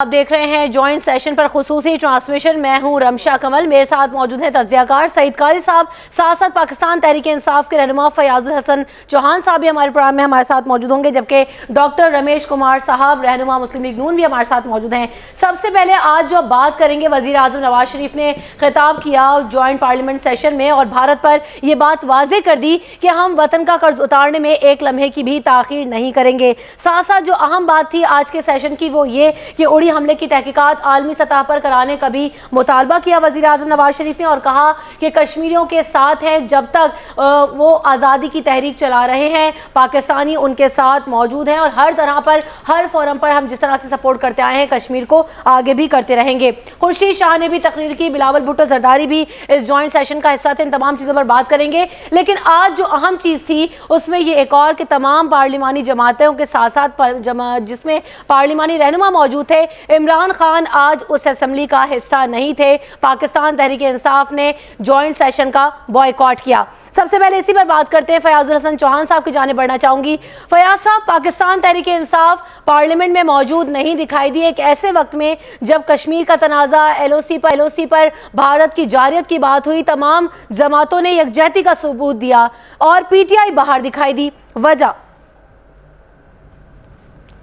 आप देख रहे हैं जॉइंट सेशन पर खुसूसी ट्रांसमिशन। मैं हूं रमशा कमल, मेरे साथ मौजूद हैं तज्जियाकार सईद काजी साहब, साथ साथ पाकिस्तान तहरीक इंसाफ के रहनुमा फयाजुल हसन चौहान साहब भी हमारे प्रोग्राम में हमारे साथ मौजूद होंगे, जबकि डॉक्टर रमेश कुमार साहब रहनुमा मुस्लिम लीग नून भी हमारे साथ मौजूद हैं। सबसे पहले आज जो बात करेंगे, वजीर आजम नवाज शरीफ ने खिताब किया जॉइंट पार्लियामेंट सेशन में और भारत पर यह बात वाजे कर दी कि हम वतन का कर्ज उतारने में एक लम्हे की भी ताखीर नहीं करेंगे। साथ साथ जो अहम बात थी आज के सेशन की वो ये कि उड़ी हमले की तहकीकात आलमी सतह पर कराने का भी मुतालबा किया वजीर आजम नवाज शरीफ ने और कहा कि कश्मीरियों के साथ हैं, जब तक वो आज़ादी की तहरीक चला रहे हैं पाकिस्तानी उनके साथ मौजूद हैं और हर तरह पर हर फोरम पर हम जिस तरह से सपोर्ट करते आए हैं कश्मीर को आगे भी करते रहेंगे। खुर्शीद शाह ने भी तकरीर की, बिलावल भुट्टो जरदारी भी इस जॉइंट सेशन का हिस्सा थे। इन तमाम चीज़ों पर बात करेंगे, लेकिन आज जो अहम चीज़ थी उसमें ये एक और कि तमाम पार्लिमानी जमातों के साथ साथ जिसमें पार्लिमानी रहनुमा मौजूद थे, इमरान खान आज उस असेंबली का हिस्सा नहीं थे। पाकिस्तान तहरीक इंसाफ ने जॉइंट सेशन का बॉयकॉट किया। सबसे पहले इसी पर बात करते हैं, फयाजुल हसन चौहान साहब की जाने बढ़ना चाहूंगी। फयाज साहब, पाकिस्तान तहरीक इंसाफ पार्लियामेंट में मौजूद नहीं दिखाई दी एक ऐसे वक्त में जब कश्मीर का तनाज़ा एलओसी पर भारत की जारियत की बात हुई, तमाम जमातों ने यकजहती का सबूत दिया और पीटीआई बाहर दिखाई दी। वजह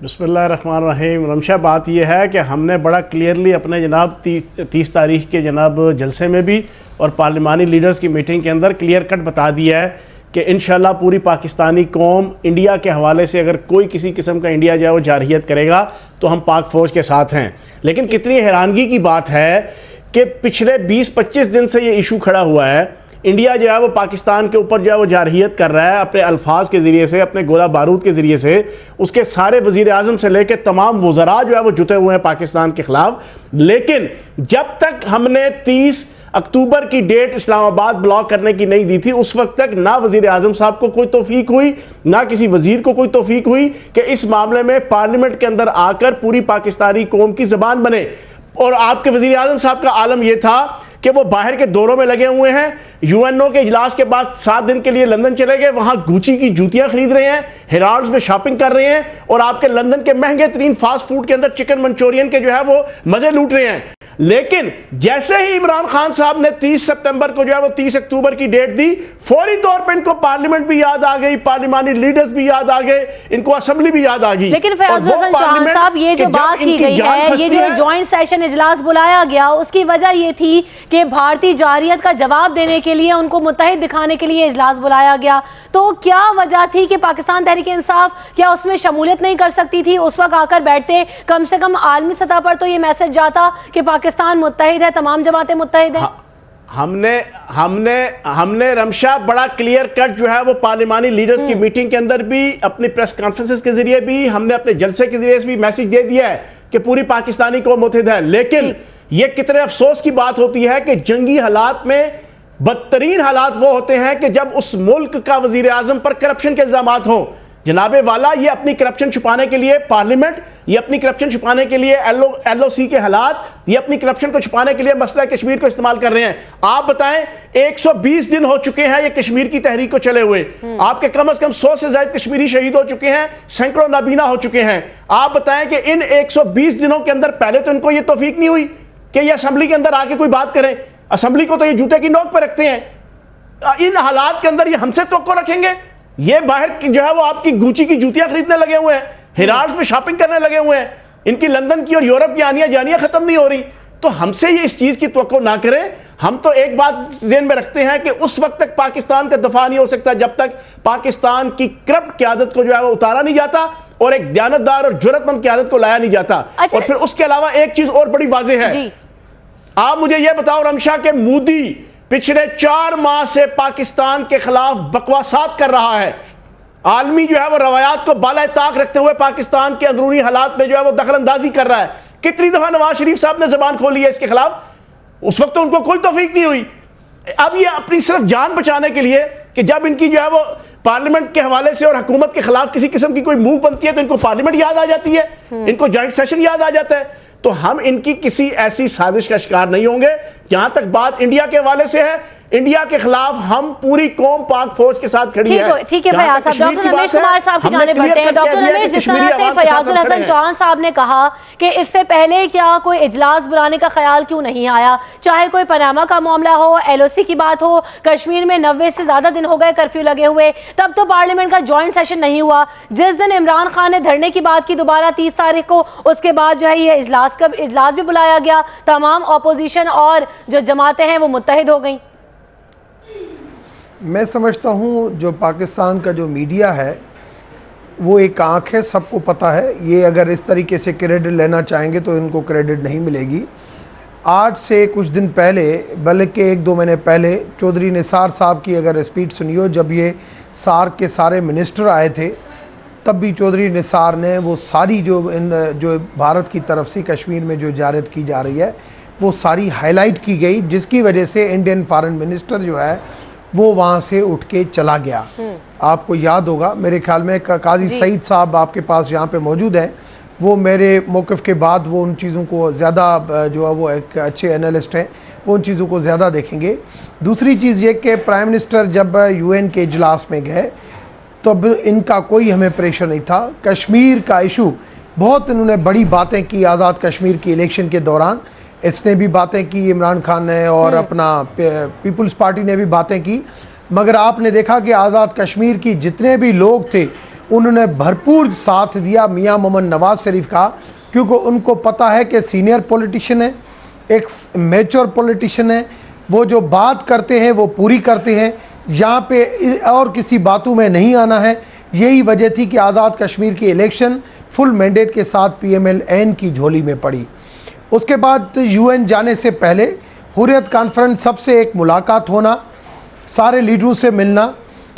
बिस्मिल्लाहिर्रहमानिर्रहीम। रमशा, बात यह है कि हमने बड़ा क्लियरली अपने जनाब 30 तारीख के जनाब जलसे में भी और पार्लिमानी लीडर्स की मीटिंग के अंदर क्लियर कट बता दिया है कि इंशाल्लाह पूरी पाकिस्तानी कौम इंडिया के हवाले से अगर कोई किसी किस्म का इंडिया जो है वो जारहियत करेगा तो हम पाक फ़ौज के साथ हैं। लेकिन कितनी हैरानगी की बात है कि पिछले 20-25 दिन से ये इशू खड़ा हुआ है। इंडिया जो है वो पाकिस्तान के ऊपर जो है वो जारहियत कर रहा है अपने अल्फाज के ज़रिए से, अपने गोला बारूद के ज़रिए से। उसके सारे वज़ीर आज़म से लेकर तमाम वज़रा जो है वो जुटे हुए हैं पाकिस्तान के ख़िलाफ़। लेकिन जब तक हमने 30 अक्टूबर की डेट इस्लामाबाद ब्लॉक करने की नहीं दी थी, उस वक्त तक ना वज़ीर आज़म साहब को कोई तौफीक हुई, ना किसी वज़ीर को कोई तौफीक हुई कि इस मामले में पार्लियामेंट के अंदर आकर पूरी पाकिस्तानी कौम की ज़बान बने। और आपके वज़ीर आज़म साहब का आलम यह था कि वो बाहर के दौरों में लगे हुए हैं। यूएनओ के इजलास के बाद 7 दिन के लिए लंदन चले गए, वहां गुची की जूतियां खरीद रहे हैं, हिरार्ड्स में शॉपिंग कर रहे हैं और आपके लंदन के महंगे तरीन फास्ट फूड के अंदर चिकन मंचूरियन के जो है वो मजे लूट रहे हैं। लेकिन जैसे ही इमरान खान साहब ने 30 सितंबर को जो है वो 30 अक्टूबर की डेट दी, फौरी तौर पर इनको पार्लियामेंट भी याद आ गई, पार्लिमानी लीडर्स भी याद आ गए, इनको असेंबली भी याद आ गई। लेकिन फयाजुल हसन चौहान साहब, ये जो बात की गई है, ये जो जॉइंट सेशन इजलास बुलाया गया, उसकी वजह ये थी कि भारतीय जारियत का जवाब देने के लिए, उनको मुत्तहिद दिखाने के लिए इजलास बुलाया गया। तो क्या वजह थी कि पाकिस्तान तहरीक इंसाफ क्या उसमें शमूलियत नहीं कर सकती थी? उस वक्त आकर बैठते, कम से कम आलमी सतह पर तो ये मैसेज जाता कि पाकिस्तान मुत्तहिद है, तमाम जमातें मुत्तहिद हैं। हमने रमशा बड़ा क्लियर कट जो है वो पार्लिमानी लीडर्स की मीटिंग के अंदर भी, अपनी प्रेस कॉन्फ्रेंसेस के जरिए भी, हमने अपने जलसे के जरिए भी मैसेज दे दिया है कि पूरी पाकिस्तानी कौम मुत्तहिद है। लेकिन ये कितने अफसोस की बात होती है कि जंगी हालात में बदतरीन हालात वो होते हैं कि जब उस मुल्क का वजीर आजम पर करप्शन के इल्जामात हो। जनाबे वाला, ये अपनी करप्शन छुपाने के लिए पार्लियामेंट, ये अपनी करप्शन छुपाने के लिए एलओसी के हालात, ये अपनी करप्शन को छुपाने के लिए मसला कश्मीर को इस्तेमाल कर रहे हैं। आप बताएं, 120 दिन हो चुके हैं ये कश्मीर की तहरीक को चले हुए, आपके कम से कम 100 से ज्यादा कश्मीरी शहीद हो चुके हैं, सैकड़ों नाबीना हो चुके हैं। आप बताएं कि इन 120 दिनों के अंदर पहले तो इनको ये तौफीक नहीं हुई कि ये असेंबली के अंदर आके कोई बात करें। असेंबली को तो ये जूते की नोक पर रखते हैं। इन हालात के अंदर ये हमसे तो रखेंगे? ये बाहर जो है वो आपकी गुची की जूतियां खरीदने लगे हुए हैं, हिरार्ड्स में शॉपिंग करने लगे हुए हैं, इनकी लंदन की और यूरोप की आनियां जानियां खत्म नहीं हो रही। तो हमसे ये इस चीज की तवक्को ना करें। हम तो एक बात ज़हन में रखते हैं कि उस वक्त तक पाकिस्तान का दफा नहीं हो सकता जब तक पाकिस्तान की करप्ट क़यादत को जो है वो उतारा नहीं जाता और एक दयानतदार और जुर्रतमंद क़यादत को लाया नहीं जाता। और फिर उसके अलावा एक चीज और बड़ी वाज़ेह है। आप मुझे यह बताओ रमशा के मोदी पिछले 4 माह से पाकिस्तान के खिलाफ बकवासात कर रहा है, आलमी जो है वो रवायात को बाला ताक रखते हुए पाकिस्तान के अंदरूनी हालात में जो है वो दखल अंदाजी कर रहा है। कितनी दफा नवाज शरीफ साहब ने जबान खोली है इसके खिलाफ? उस वक्त तो उनको कोई तौफीक नहीं हुई। अब ये अपनी सिर्फ जान बचाने के लिए कि जब इनकी जो है वो पार्लियामेंट के हवाले से और हुकूमत के खिलाफ किसी किस्म की कोई मूव बनती है तो इनको पार्लियामेंट याद आ जाती है, इनको जॉइंट सेशन याद आ जाता है। तो हम इनकी किसी ऐसी साजिश का शिकार नहीं होंगे। जहां तक बात इंडिया के हवाले से है, इंडिया के खिलाफ हम पूरी कौम पाक फौज के साथ खड़ी है। ठीक है फयाज साहब, डॉक्टर रमेश कुमार साहब की जानिब बढ़ते हैं। डॉक्टर रमेश, जिस तरह से फयाजुल हसन चौहान साहब ने कहा कि इससे पहले क्या कोई इजलास बुलाने का ख्याल क्यों नहीं आया, चाहे कोई पनामा का मामला हो, LOC की बात हो, कश्मीर में 90 से ज्यादा दिन हो गए कर्फ्यू लगे हुए, तब तो पार्लियामेंट का ज्वाइंट सेशन नहीं हुआ। जिस दिन इमरान खान ने धरने की बात की दोबारा 30 तारीख को, उसके बाद जो है ये इजलास भी बुलाया गया, तमाम ऑपोजिशन और जो जमातें हैं वो मुत्तहिद हो गई। मैं समझता हूँ जो पाकिस्तान का जो मीडिया है वो एक आँख है, सबको पता है। ये अगर इस तरीके से क्रेडिट लेना चाहेंगे तो इनको क्रेडिट नहीं मिलेगी। आज से कुछ दिन पहले, बल्कि 1-2 महीने पहले, चौधरी निसार साहब की अगर स्पीच सुनी हो, जब ये सार्क के सारे मिनिस्टर आए थे, तब भी चौधरी निसार ने वो सारी जो भारत की तरफ से कश्मीर में जो इजारत की जा रही है वो सारी हाईलाइट की गई, जिसकी वजह से इंडियन फॉरेन मिनिस्टर जो है वो वहाँ से उठ के चला गया। आपको याद होगा, मेरे ख्याल में काजी सईद साहब आपके पास यहाँ पे मौजूद हैं, वो मेरे मौक़िफ़ के बाद वो उन चीज़ों को ज़्यादा जो है वो एक अच्छे एनालिस्ट हैं, वो उन चीज़ों को ज़्यादा देखेंगे। दूसरी चीज़ ये कि प्राइम मिनिस्टर जब UN के इजलास में गए तब इनका कोई हमें प्रेशर नहीं था। कश्मीर का इशू बहुत इन्होंने बड़ी बातें की, आज़ाद कश्मीर की इलेक्शन के दौरान इसने भी बातें की, इमरान खान ने और अपना पीपल्स पार्टी ने भी बातें की, मगर आपने देखा कि आज़ाद कश्मीर की जितने भी लोग थे उन्होंने भरपूर साथ दिया मियां मोहम्मद नवाज शरीफ का, क्योंकि उनको पता है कि सीनियर पॉलिटिशियन है, एक मैच्योर पॉलिटिशियन है, वो जो बात करते हैं वो पूरी करते हैं, यहाँ पे और किसी बातों में नहीं आना है। यही वजह थी कि आज़ाद कश्मीर की इलेक्शन फुल मैंडेट के साथ PMLN की झोली में पड़ी। उसके बाद UN जाने से पहले हुर्रियत कॉन्फ्रेंस सबसे एक मुलाकात होना, सारे लीडरों से मिलना,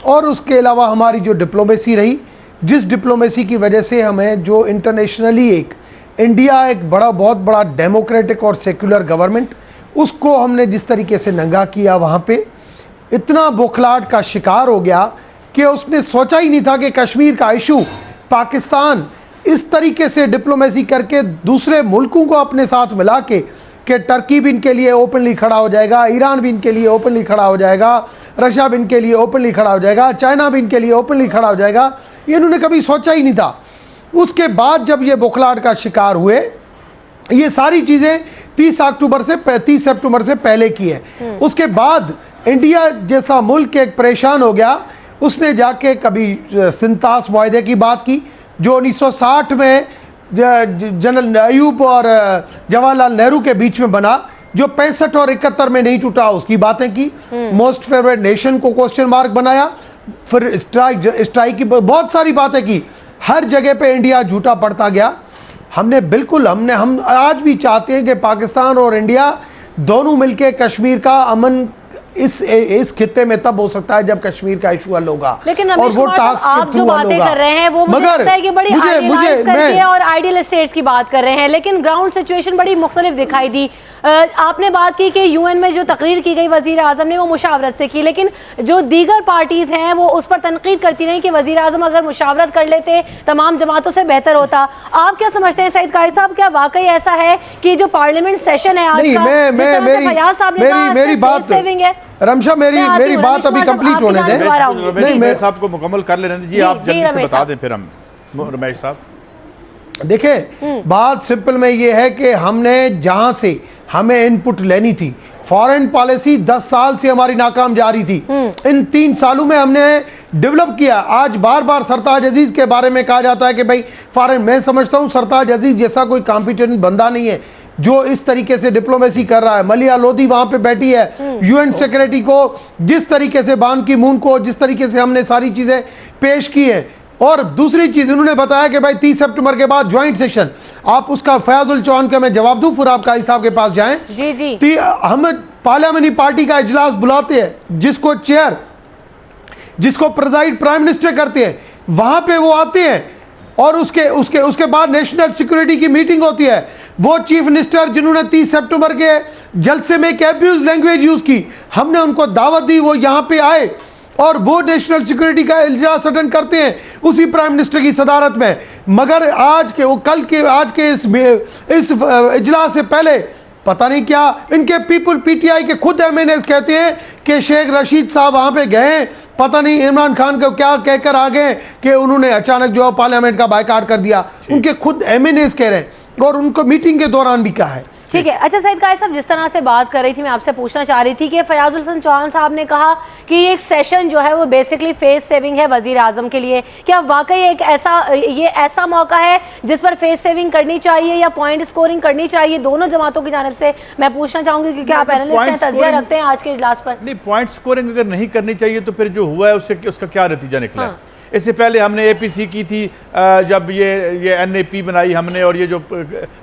और उसके अलावा हमारी जो डिप्लोमेसी रही, जिस डिप्लोमेसी की वजह से हमें जो इंटरनेशनली एक इंडिया एक बहुत बड़ा डेमोक्रेटिक और सेक्युलर गवर्नमेंट, उसको हमने जिस तरीके से नंगा किया, वहाँ पे इतना बौखलाहट का शिकार हो गया कि उसने सोचा ही नहीं था कि कश्मीर का इशू पाकिस्तान इस तरीके से डिप्लोमेसी करके दूसरे मुल्कों को अपने साथ मिला के कि टर्की भी इनके लिए ओपनली खड़ा हो जाएगा, ईरान भी इनके लिए ओपनली खड़ा हो जाएगा, रशिया भी इनके लिए ओपनली खड़ा हो जाएगा, चाइना भी इनके लिए ओपनली खड़ा हो जाएगा, ये इन्होंने कभी सोचा ही नहीं था। उसके बाद जब ये बौखलाहट का शिकार हुए, ये सारी चीज़ें 30 सितंबर से पहले की है। उसके बाद इंडिया जैसा मुल्क एक परेशान हो गया, उसने जाके कभी सिंतास मुआहदे की बात की जो 1960 में जनरल अयूब और जवाहरलाल नेहरू के बीच में बना, जो 65 और 71 में नहीं टूटा, उसकी बातें की। मोस्ट फेवरेट नेशन को क्वेश्चन मार्क बनाया, फिर स्ट्राइक की बहुत सारी बातें की। हर जगह पे इंडिया झूठा पड़ता गया। हम आज भी चाहते हैं कि पाकिस्तान और इंडिया दोनों मिलके कश्मीर का अमन इस खित्ते में तब हो सकता है जब कश्मीर का इशू हल होगा। लेकिन और वो टास्क आप जो बातें कर रहे हैं वो मुझे लगता है कि बड़ी आइडियलाइज करके और आइडियल स्टेट्स की बात कर रहे हैं, लेकिन ग्राउंड सिचुएशन बड़ी मुख्तलिफ दिखाई दी। आपने बात की कि UN में जो तकरीर की गई वजीर आजम ने वो मुशावरत से की, लेकिन जो दीगर पार्टीज हैं वो उस पर तनकीद करती रही कि वजीर आजम अगर मुशावरत कर लेते तमाम जमातों से बेहतर होता। आप क्या समझते हैं सईद काजी साहब, क्या वाकई ऐसा है कि जो पार्लियामेंट सेशन है आज का, फयाज साहब ने कहा मेरी बात है रमशा, मेरी बात अभी कंप्लीट होने दें। रमेश साहब को मुकम्मल कर लेने दीजिए, आप जल्दी से बता दें फिर हम। रमेश साहब देखिए, बात सिंपल में ये है कि हमने जहां से हमें इनपुट लेनी थी, फॉरेन पॉलिसी 10 साल से हमारी नाकाम जा रही थी, इन 3 सालों में हमने डेवलप किया। आज बार बार सरताज अजीज के बारे में कहा जाता है कि भाई फॉरेन, मैं समझता हूं सरताज अजीज जैसा कोई कॉम्पिटेंट बंदा नहीं है जो इस तरीके से डिप्लोमेसी कर रहा है। मलिया लोधी वहां पे बैठी है, UN सेक्रेटरी को जिस तरीके से बान की मून को जिस तरीके से हमने सारी चीजें पेश की है। और दूसरी चीज उन्होंने बताया कि भाई 30 सितंबर के बाद ज्वाइंट सेक्शन, आप उसका फयाजुल चौहान का मैं जवाब दूं, फिर आप काजी साहब के पास जाएं। जी। हम पार्लियामेंटी पार्टी का इजलास बुलाते हैं, जिसको प्रेजाइड प्राइम मिनिस्टर करते हैं, वहां पे वो आते हैं, और उसके बाद नेशनल सिक्योरिटी की मीटिंग होती है। वो चीफ मिनिस्टर जिन्होंने 30 सितंबर के जलसे में एक एब्यूज लैंग्वेज यूज की, हमने उनको दावत दी, वो यहां पे आए और वो नेशनल सिक्योरिटी का इजलास अटेंड करते हैं उसी प्राइम मिनिस्टर की सदारत में। मगर आज के इस इजलास से पहले पता नहीं क्या इनके पीपल पीटीआई के खुद एमएनएस कहते हैं कि शेख रशीद साहब वहां पे गए, पता नहीं इमरान खान को क्या कहकर आ गए कि उन्होंने अचानक जो है पार्लियामेंट का बायकॉट कर दिया। उनके खुद एमएनएस कह रहे हैं और उनको मीटिंग के दौरान भी कहा है। ठीक है। अच्छा सईद कायद साहब, जिस तरह से बात कर रही थी, मैं आपसे पूछना चाह रही थी कि फयाजुल हसन चौहान साहब ने कहा कि एक सेशन जो है वो बेसिकली फेस सेविंग है वजीर आजम के लिए। क्या वाकई एक ऐसा मौका है जिस पर फेस सेविंग करनी चाहिए या पॉइंट स्कोरिंग करनी चाहिए दोनों जमातों की जानिब से? मैं पूछना चाहूंगी कि क्या आप एनालिस्ट हैं, तज्जिया रखते हैं आज के इजलास पर? नहीं, पॉइंट स्कोरिंग अगर नहीं करनी चाहिए तो फिर जो हुआ है उसका क्या नतीजा निकला? हाँ। इससे पहले हमने एपीसी की थी, जब ये एनएपी बनाई हमने, और ये जो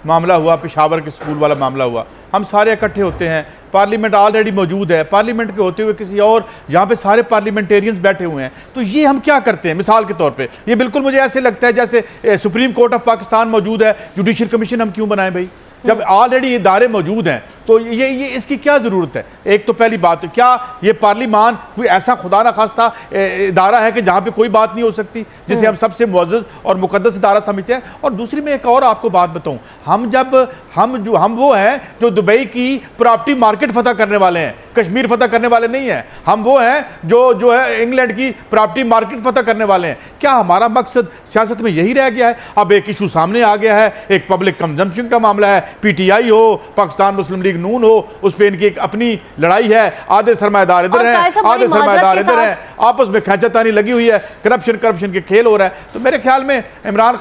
मामला हुआ पेशावर के स्कूल वाला मामला हुआ, हम सारे इकट्ठे होते हैं, पार्लियामेंट ऑलरेडी मौजूद है, पार्लियामेंट के होते हुए किसी और यहाँ पे सारे पार्लियामेंटेरियंस बैठे हुए हैं, तो ये हम क्या करते हैं? मिसाल के तौर पे ये बिल्कुल मुझे ऐसे लगता है जैसे सुप्रीम कोर्ट ऑफ पाकिस्तान मौजूद है, जुडिशल कमीशन हम क्यों बनाएं भाई, जब ऑलरेडी इदारे मौजूद हैं? तो ये इसकी क्या ज़रूरत है? एक तो पहली बात, क्या ये पार्लियामान कोई ऐसा खुदा ना खास्ता इदारा है कि जहाँ पे कोई बात नहीं हो सकती, जिसे हम सबसे मुअज़्ज़ज़ और मुक़द्दस इदारा समझते हैं? और दूसरी में एक और आपको बात बताऊँ, हम वो हैं जो दुबई की प्रॉपर्टी मार्केट फतह करने वाले हैं, कश्मीर फतह करने वाले नहीं हैं। हम वो हैं जो है इंग्लैंड की प्रॉपर्टी मार्केट फतह करने वाले हैं। क्या हमारा मकसद सियासत में यही रह गया है? अब एक इशू सामने आ गया है, एक पब्लिक कंजम्पशन का मामला है, पीटीआई हो, पाकिस्तान मुस्लिम लीग नून हो, उस पर इनकी एक अपनी लड़ाई है, आधे सरमाएदार इधर हैं, आधे सरमाएदार इधर हैं, आपस में खींचातानी लगी हुई है, करप्शन के खेल हो रहा है। तो मेरे ख्याल में इमरान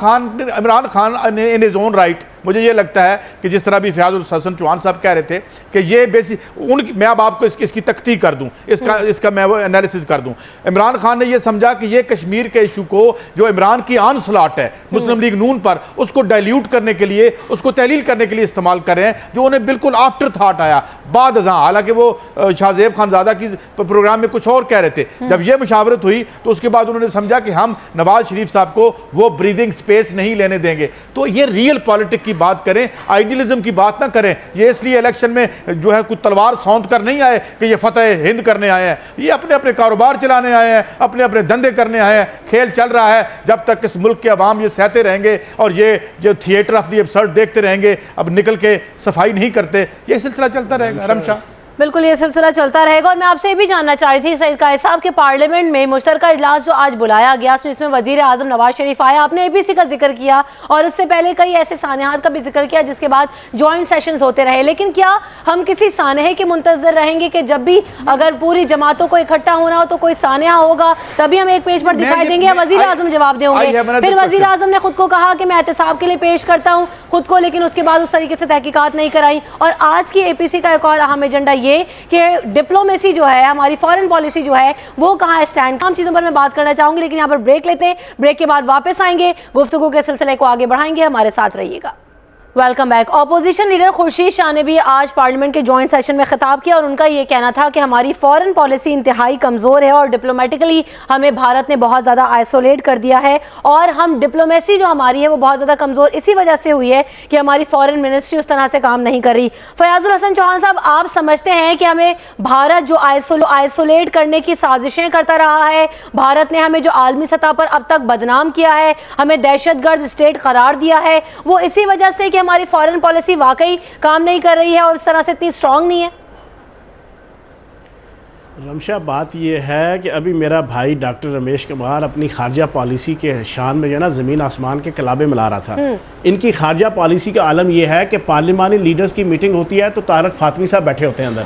खान ने इन हिज ओन राइट, मुझे ये लगता है कि जिस तरह भी फयाजुल हसन चौहान साहब कह रहे थे कि ये बेसिक मैं अब आपको इसकी तख्ती कर दूं, इसका मैं वो एनालिसिस कर दूं। इमरान खान ने ये समझा कि ये कश्मीर के इशू को, जो इमरान की आन स्लॉट है मुस्लिम लीग नून पर, उसको डाइल्यूट करने के लिए, उसको तहलील करने के लिए इस्तेमाल कर रहे हैं, जो उन्हें बिल्कुल आफ्टर थाट आया बाद अज़ां। हालांकि वो शाहजेब खानजादा की प्रोग्राम में कुछ और कह रहे थे, जब ये मुशावरत हुई तो उसके बाद उन्होंने समझा कि हम नवाज शरीफ साहब को वो ब्रीदिंग स्पेस नहीं लेने देंगे। तो ये रियल पॉलिटिक्स की बात करें, आइडियलिज्म की बात ना करें। ये इसलिए इलेक्शन में जो है कुछ तलवार सौंध कर नहीं आए कि ये फतेह हिंद करने आए हैं, ये अपने अपने कारोबार चलाने आए हैं, अपने अपने धंधे करने आए हैं। खेल चल रहा है, जब तक इस मुल्क के अवाम ये सहते रहेंगे और ये जो थिएटर ऑफ द एब्सर्ड देखते रहेंगे, अब निकल के सफाई नहीं करते, ये सिलसिला चलता रहेगा। रमशा, बिल्कुल ये सिलसिला चलता रहेगा। और मैं आपसे ये भी जानना चाह रही थी सईद कायद साहब के पार्लियामेंट में मुश्तरका इजलास जो आज बुलाया गया, इसमें वजीर आजम नवाज शरीफ आया, आपने एपीसी का जिक्र किया और उससे पहले कई ऐसे सानेहात का भी जिक्र किया जिसके बाद जॉइंट सेशंस होते रहे। लेकिन क्या हम किसी सानेहे के मुंतजर रहेंगे कि जब भी अगर पूरी जमातों को इकट्ठा होना हो तो कोई सानेहा होगा तभी हम एक पेज पर दिखाई देंगे या वजीर आजम जवाब देंगे? फिर वजीर आजम ने खुद को कहा कि मैं एहतसाब के लिए पेश करता हूँ खुद को, लेकिन उसके बाद उस तरीके से तहकीकात नहीं कराई। और आज की एपीसी का एक और अहम एजेंडा ये कि डिप्लोमेसी जो है, हमारी फॉरेन पॉलिसी जो है वो कहाँ स्टैंड। तमाम चीज़ों पर मैं बात करना चाहूंगी, लेकिन यहाँ पर ब्रेक लेते हैं, ब्रेक के बाद वापस आएंगे, गुफ्तगू के सिलसिले को आगे बढ़ाएंगे, हमारे साथ रहिएगा। Welcome back. Opposition leader Khurshid Shah ने भी आज पार्लियामेंट के जॉइंट सेशन में खिताब किया और उनका ये कहना था कि हमारी फॉरेन पॉलिसी इंतहाई कमज़ोर है और डिप्लोमेटिकली हमें भारत ने बहुत ज़्यादा आइसोलेट कर दिया है और हम डिप्लोमेसी जो हमारी है वो बहुत ज़्यादा कमज़ोर इसी वजह से हुई है कि हमारी फॉरेन मिनिस्ट्री उस तरह से काम नहीं कर रही। फयाजुल हसन चौहान साहब, आप समझते हैं कि हमें भारत जो आइसोलेट करने की साजिशें करता रहा है, भारत ने हमें जो आलमी सतह पर अब तक बदनाम किया है, हमें दहशतगर्द स्टेट करार दिया है, वो इसी वजह से कि हमारी फॉरेन पॉलिसी वाकई काम नहीं कर रही है और इस तरह से इतनी स्ट्रांग नहीं है? रमशा, बात यह है कि अभी मेरा भाई डॉक्टर रमेश कुमार अपनी खारजा पॉलिसी के शान में जो है ना ज़मीन आसमान के कलाबे मिला रहा था। इनकी खारजा पॉलिसी का आलम यह है कि पार्लिमानी लीडर्स की मीटिंग होती है तो तारिक फातमी साहब बैठे होते हैं अंदर,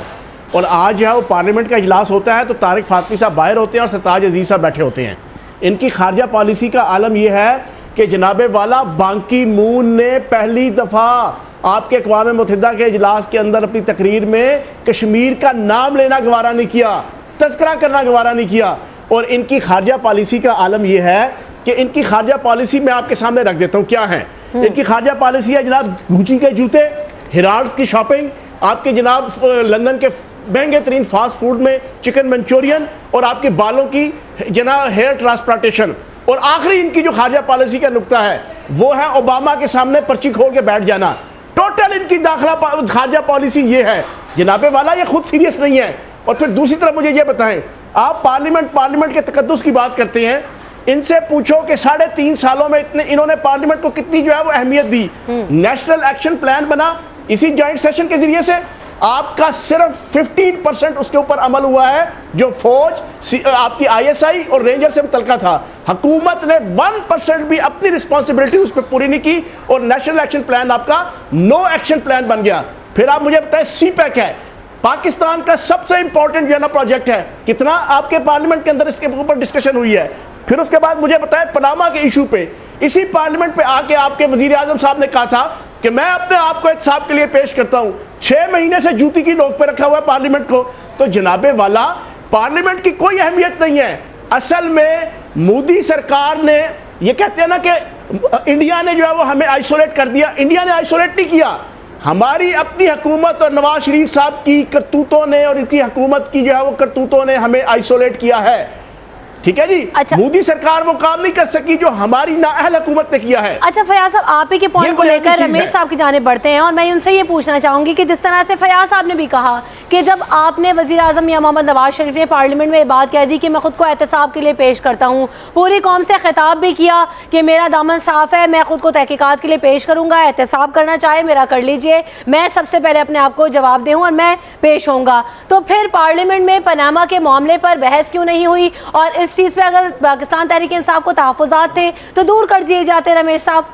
और आज जो है वो पार्लियामेंट का इजलास होता है तो तारिक फातमी साहब बाहर होते हैं और सरताज अजीज़ साहब बैठे होते हैं। इनकी खारजा पॉलिसी का आलम यह है कि जनाबे वाला बान की मून ने पहली दफ़ा आपके अक़वाम मुत्तहिदा के इजलास के अंदर अपनी तकरीर में कश्मीर का नाम लेना गवारा नहीं किया, तज़किरा करना गवारा नहीं किया। और इनकी खारजा पॉलिसी का आलम यह है कि इनकी खारजा पॉलिसी मैं आपके सामने रख देता हूँ क्या है। इनकी खारजा पॉलिसी है जनाब गुची के जूते, हिरार्ड्स की शॉपिंग, आपके जनाब लंदन के महंगे तरीन फास्ट फूड में चिकन मंचूरियन, और आपके बालों की जनाब हेयर ट्रांसप्लांटेशन। और आखिरी इनकी जो खारजा पॉलिसी का नुक्ता है वो है ओबामा के सामने पर्ची खोल के बैठ जाना। टोटल इनकी दाखिला खारजा पॉलिसी ये है जनाबे वाला, ये खुद सीरियस नहीं है। और फिर दूसरी तरफ मुझे ये बताएं, आप पार्लियामेंट के तकद्दुस की बात करते हैं, इनसे पूछो कि 3.5 सालों में इन्होंने पार्लियामेंट को कितनी जो है वो अहमियत दी। नेशनल एक्शन प्लान बना, इसी जॉइंट सेशन के जरिए से आपका सिर्फ 15% उसके ऊपर अमल हुआ है, जो फौज आपकी आईएसआई और रेंजर से मुतल्लिका था। हुकूमत ने 1% भी अपनी रिस्पॉन्सिबिलिटी उस पर पूरी नहीं की और नेशनल एक्शन प्लान आपका नो एक्शन प्लान बन गया। फिर आप मुझे बताएं, सीपैक है पाकिस्तान का सबसे इंपॉर्टेंट जो है ना प्रोजेक्ट है, कितना आपके पार्लियामेंट के अंदर इसके ऊपर डिस्कशन हुई है। फिर उसके बाद मुझे बताएं पनामा के इशू पे, इसी पार्लियामेंट पे आके आपके वजीर आजम साहब ने कहा था कि मैं अपने आप को एहतसाब के लिए पेश करता हूं। 6 महीने से जूती की नोक पे रखा हुआ है पार्लियामेंट को। तो जनाबे वाला, पार्लियामेंट की कोई अहमियत नहीं है। असल में मोदी सरकार ने, ये कहते हैं ना कि इंडिया ने जो है वो हमें आइसोलेट कर दिया। इंडिया ने आइसोलेट नहीं किया, हमारी अपनी हुकूमत और नवाज शरीफ साहब की करतूतों ने और इनकी हुकूमत की जो है वो करतूतों ने हमें आइसोलेट किया है। ठीक है जी। अच्छा, मोदी सरकार वो काम नहीं कर सकी जो हमारी नाअहल हुकूमत ने किया है। अच्छा फयाज साहब, आप ही के पॉइंट को लेकर रमेश साहब की जाने बढ़ते हैं और मैं उनसे ये पूछना चाहूंगी कि जिस तरह से फयाज साहब ने भी कहा कि जब आपने वजीर आजम मियां मोहम्मद नवाज शरीफ ने पार्लियामेंट में ये बात कह दी कि मैं खुद को एहतसाब के लिए पेश करता हूँ, पूरी कौम से खिताब भी किया कि मेरा दामन साफ है, मैं खुद को तहकीकात के लिए पेश करूंगा, एहतसाब करना चाहे मेरा कर लीजिए, मैं सबसे पहले अपने आप को जवाब दूँ और मैं पेश होऊंगा, तो फिर पार्लियामेंट में पनामा के मामले पर बहस क्यों नहीं हुई? और इस चीज़ पर अगर पाकिस्तान तहरीक इंसाफ को तहफ़्फ़ुज़ात थे तो दूर कर दिए जाते। रमेश साहब,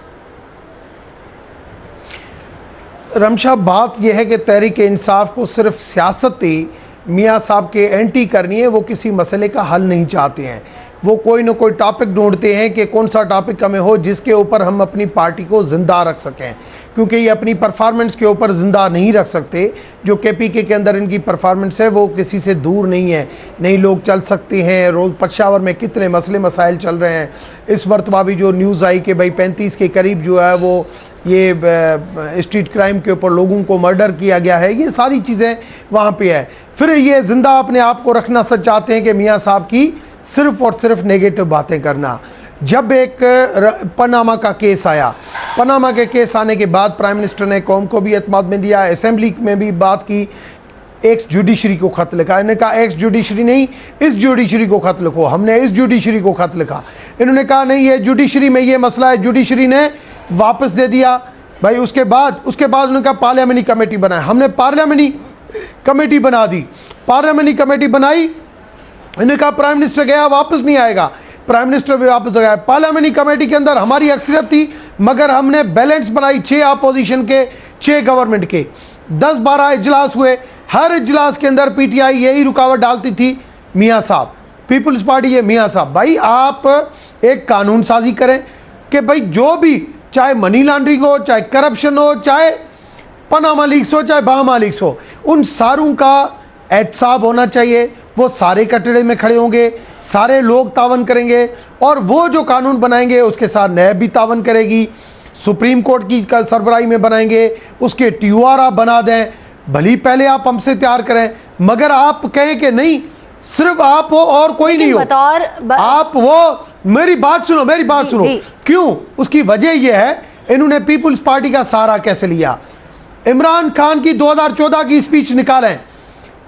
रमशा, बात यह है कि तहरीक इंसाफ को सिर्फ सियासती मियाँ साहब के एंटी करनी है, वो किसी मसले का हल नहीं चाहते हैं। वो कोई ना कोई टॉपिक ढूंढते हैं कि कौन सा टॉपिक हमें हो जिसके ऊपर हम अपनी पार्टी को ज़िंदा रख सकें, क्योंकि ये अपनी परफॉर्मेंस के ऊपर ज़िंदा नहीं रख सकते। जो KPK के अंदर इनकी परफॉर्मेंस है वो किसी से दूर नहीं है। नहीं लोग चल सकते हैं, रोज़ पेशावर में कितने मसले मसाइल चल रहे हैं। इस मरतबा भी जो न्यूज़ आई कि भाई 35 के करीब जो है वो ये स्ट्रीट क्राइम के ऊपर लोगों को मर्डर किया गया है, ये सारी चीज़ें वहाँ पे है। फिर ये ज़िंदा अपने आप को रखना सच चाहते हैं कि मियाँ साहब की सिर्फ और सिर्फ नेगेटिव बातें करना। जब एक पनामा का केस आया, पनामा के केस आने के बाद प्राइम मिनिस्टर ने कौम को भी एतमाद में दिया, असेंबली में भी बात की, एक्स जुडिशरी को ख़त लिखा। इन्होंने कहा एक्स जुडिशरी नहीं, इस जुडिशरी को ख़त लिखो। हमने इस जुडिशरी को ख़त लिखा। इन्होंने कहा नहीं, ये जुडिशरी में ये मसला है, जुडिशरी ने वापस दे दिया भाई। उसके बाद उन्होंने कहा पार्लियामेंट्री कमेटी बनाए। हमने पार्लियामेंट्री कमेटी बना दी, पार्लियामेंट्री कमेटी बनाई। इन्होंने कहा प्राइम मिनिस्टर गया वापस नहीं आएगा, प्राइम मिनिस्टर भी वापस गया। पार्लियामेंट्री कमेटी के अंदर हमारी अक्सरियत थी, मगर हमने बैलेंस बनाई, 6 अपोजिशन के 6 गवर्नमेंट के। 10-12 इजलास हुए, हर इजलास के अंदर PTI यही रुकावट डालती थी, मियाँ साहब पीपल्स पार्टी ये मियाँ साहब भाई आप एक कानून साजी करें कि भाई जो भी, चाहे मनी लॉन्ड्रिंग हो, चाहे करप्शन हो, चाहे पनामा लीक्स हो, चाहे बहामा लीक्स हो, उन सारों का एहतसाब होना चाहिए। वो सारे कटड़े में खड़े होंगे, सारे लोग तावन करेंगे और वो जो कानून बनाएंगे उसके साथ नैब भी तावन करेगी। सुप्रीम कोर्ट की सरबराही में बनाएंगे, उसके TUR आप बना दें, भली पहले आप हमसे तैयार करें, मगर आप कहें कि नहीं सिर्फ आप हो और कोई नहीं हो, आप वो, मेरी बात सुनो, मेरी बात सुनो। क्यों? उसकी वजह यह है, इन्होंने पीपुल्स पार्टी का सहारा कैसे लिया। इमरान खान की 2014 की स्पीच निकालें,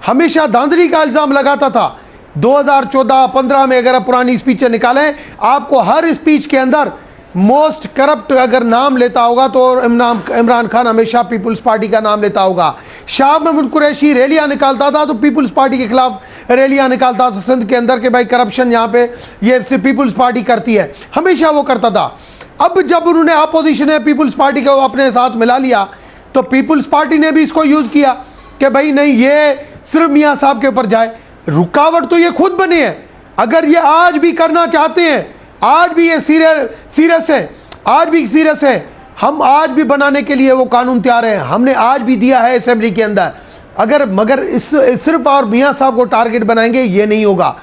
हमेशा धांधली का इल्ज़ाम लगाता था। 2014-15 में अगर आप पुरानी स्पीचें निकालें, आपको हर स्पीच के अंदर मोस्ट करप्ट अगर नाम लेता होगा तो इमरान खान हमेशा पीपुल्स पार्टी का नाम लेता होगा। शाह महमूद कुरैशी रैलियां निकालता था तो पीपुल्स पार्टी के खिलाफ रैलियां निकालता था सिंध के अंदर कि भाई करप्शन यहाँ पे ये सिर्फ पीपुल्स पार्टी करती है, हमेशा वो करता था। अब जब उन्होंने अपोजिशन है पीपुल्स पार्टी को अपने साथ मिला लिया तो पीपुल्स पार्टी ने भी इसको यूज़ किया कि भाई नहीं ये सिर्फ मियाँ साहब के ऊपर जाए। रुकावट तो ये खुद बने हैं। अगर ये आज भी करना चाहते हैं, आज भी ये सीरियस है, आज भी सीरियस है, हम आज भी बनाने के लिए वो कानून तैयार है। हमने आज भी दिया है असेंबली के अंदर। अगर मगर इस सिर्फ और मियाँ साहब को टारगेट बनाएंगे ये नहीं होगा।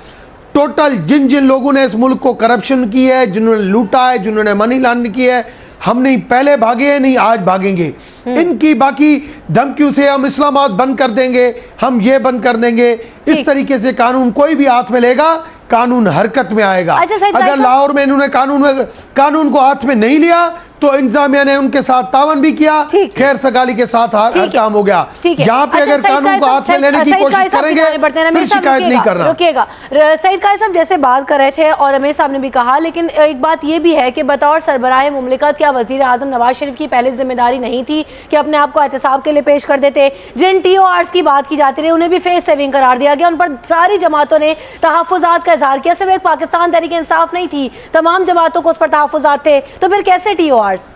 टोटल जिन जिन लोगों ने इस मुल्क को करप्शन की है, जिन्होंने लूटा है, जिन्होंने मनी लॉन्ड्रिंग की है, हम नहीं पहले भागे हैं, नहीं आज भागेंगे। इनकी बाकी धमकियों से हम इस्लामाबाद बंद कर देंगे, हम ये बंद कर देंगे, इस तरीके से कानून कोई भी हाथ में लेगा, कानून हरकत में आएगा। अगर लाहौर में इन्होंने कानून को हाथ में नहीं लिया तो इंतजामिया ने उनके साथ तावन भी किया, खैर सगाली के साथ हर काम हो गया। यहाँ पे अगर कानून को हाथ में लेने की कोशिश करेंगे फिर शिकायत नहीं करना। रुकिएगा सईद कायद साहब, जैसे बात कर रहे थे और रमेश साहब ने भी कहा, लेकिन एक बात ये भी है कि बतौर सरबराह मुमलिकत क्या वजीर आजम नवाज शरीफ की पहले जिम्मेदारी नहीं थी कि अपने आप को एहतसाब के लिए पेश कर देते? जिन TORs की बात की जाती रही उन्हें भी फेस सेविंग करार दिया गया, उन पर सारी जमातों ने तहफ़्फ़ुज़ात का इज़हार किया। सिर्फ एक पाकिस्तान तहरीक इंसाफ नहीं थी, तमाम जमातों को उस पर तहफ़्फ़ुज़ात थे, तो फिर कैसे TORs?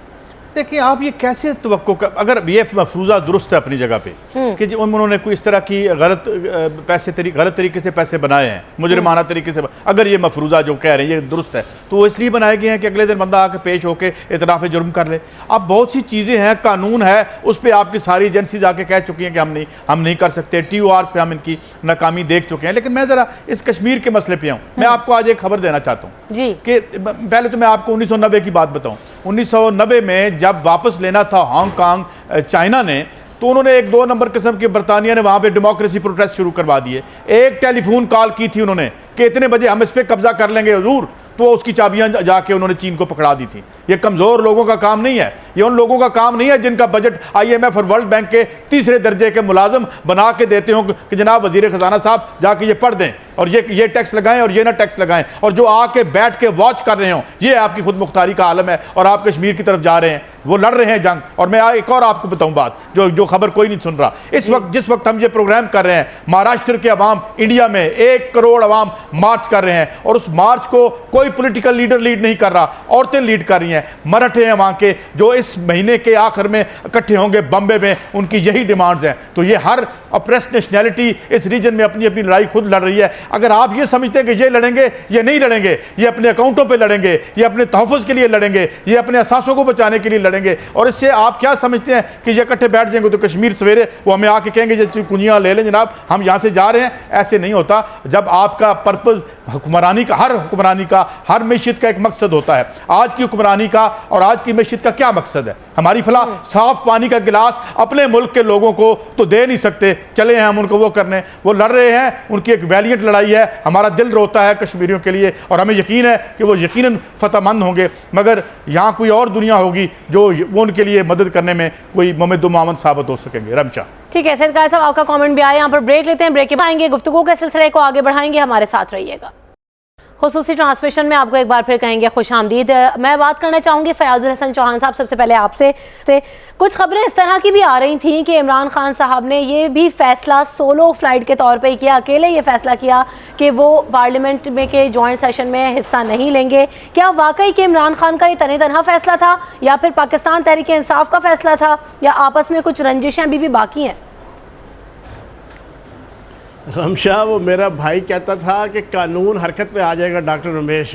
देखिए आप ये कैसे तवक्को कर, अगर ये मफरूज़ा दुरुस्त है अपनी जगह पे कि उन्होंने कोई इस तरह की गलत तरीके से पैसे बनाए हैं, मुजरिमाना तरीके से, अगर ये मफरूज़ा जो कह रहे हैं ये दुरुस्त है तो वो इसलिए बनाए गए हैं कि अगले दिन बंदा आके पेश होकर इतराफ़ जुर्म कर ले। अब बहुत सी चीज़ें हैं, कानून है, उस पर आपकी सारी एजेंसीज आके कह चुकी हैं कि हम नहीं कर सकते। TORs पे हम इनकी नाकामी देख चुके हैं। लेकिन मैं ज़रा इस कश्मीर के मसले पे आऊँ। मैं आपको आज एक खबर देना चाहता हूँ कि पहले तो मैं आपको 1990 की बात बताऊँ। 1990 में जब वापस लेना था हांगकांग चाइना ने, तो उन्होंने एक 2 नंबर किस्म के बरतानिया ने वहां पे डेमोक्रेसी प्रोटेस्ट शुरू करवा दिए। एक टेलीफोन कॉल की थी उन्होंने कि इतने बजे हम इस पे कब्जा कर लेंगे हुजूर, तो उसकी चाबियां जाके उन्होंने चीन को पकड़ा दी थी। ये कमजोर लोगों का काम नहीं है, ये उन लोगों का काम नहीं है जिनका बजट IMF और वर्ल्ड बैंक के 3रे दर्जे के मुलाजम बना के देते हो कि जनाब वजीर खजाना साहब जाके ये पढ़ दें और ये टैक्स लगाएं और ये ना टैक्स लगाएं, और जो आके बैठ के वॉच कर रहे हो, ये आपकी खुद मुख्तारी का आलम है। और आप कश्मीर की तरफ जा रहे हैं, वो लड़ रहे हैं जंग। और मैं एक और आपको बताऊं बात जो खबर कोई नहीं सुन रहा। इस वक्त जिस वक्त हम ये प्रोग्राम कर रहे हैं, महाराष्ट्र के अवाम इंडिया में 1 करोड़ अवाम मार्च कर रहे हैं, और उस मार्च को कोई पॉलिटिकल लीडर लीड नहीं कर रहा, औरतें लीड कर रही हैं। मराठे हैं वहां के जो इस महीने के आखिर में इकट्ठे होंगे बम्बे में, उनकी यही डिमांड्स हैं। तो ये हर अप्रेस्ड नेशनैलिटी इस रीजन में अपनी अपनी लड़ाई खुद लड़ रही है। अगर आप ये समझते हैं कि ये लड़ेंगे, ये नहीं लड़ेंगे, ये अपने अकाउंटों पे लड़ेंगे, ये अपने तहफ़्फ़ुज़ के लिए लड़ेंगे, ये अपने असासों को बचाने के लिए लड़ेंगे, और इससे आप क्या समझते हैं कि ये इकट्ठे बैठ जाएंगे तो कश्मीर सवेरे वो हमें आके कहेंगे ये कुंजियाँ ले लें जनाब, हम यहाँ से जा रहे हैं? ऐसे नहीं होता। जब आपका पर्पज़ हुक्मरानी का, हर हुक्मरानी का, हर मैशियत का एक मकसद होता है। आज की हुक्मरानी का और आज की मैशियत का क्या मकसद है? हमारी फलाह साफ पानी का गिलास अपने मुल्क के लोगों को तो दे नहीं सकते, चले हैं हम उनको वो करने, वो लड़ रहे हैं, उनकी एक वैलियंट लड़ाई है। हमारा दिल रोता है कश्मीरियों के लिए, और हमें यकीन है कि वो यकीनन फतहमंद होंगे। मगर यहाँ कोई और दुनिया होगी जो वो उनके लिए मदद करने में कोई मुमद्दु मामद साबित हो सकेंगे। रमशा, ठीक है सईद कायद साहब, आपका कमेंट भी आया। यहाँ पर ब्रेक लेते हैं, ब्रेक के बाद आएंगे, गुफ्तगू के सिलसिले को आगे बढ़ाएंगे, हमारे साथ रहिएगा। खुसूसी ट्रांसमिशन में आपको एक बार फिर कहेंगे खुश आमदीद। मैं बात करना चाहूँगी फयाजुल हसन चौहान साहब, सबसे पहले आपसे कुछ खबरें इस तरह की भी आ रही थी कि इमरान खान साहब ने ये भी फैसला सोलो फ्लाइट के तौर पे किया, अकेले ये फैसला किया कि वो पार्लियामेंट में के जॉइंट सेशन में हिस्सा नहीं लेंगे। क्या वाकई कि इमरान खान का ये तने-तनहा फैसला था, या फिर पाकिस्तान तहरीक इंसाफ का फैसला था, या आपस में कुछ रंजिशें अभी भी बाकी हैं? रमशा, वो मेरा भाई कहता था कि कानून हरकत में आ जाएगा डॉक्टर रमेश,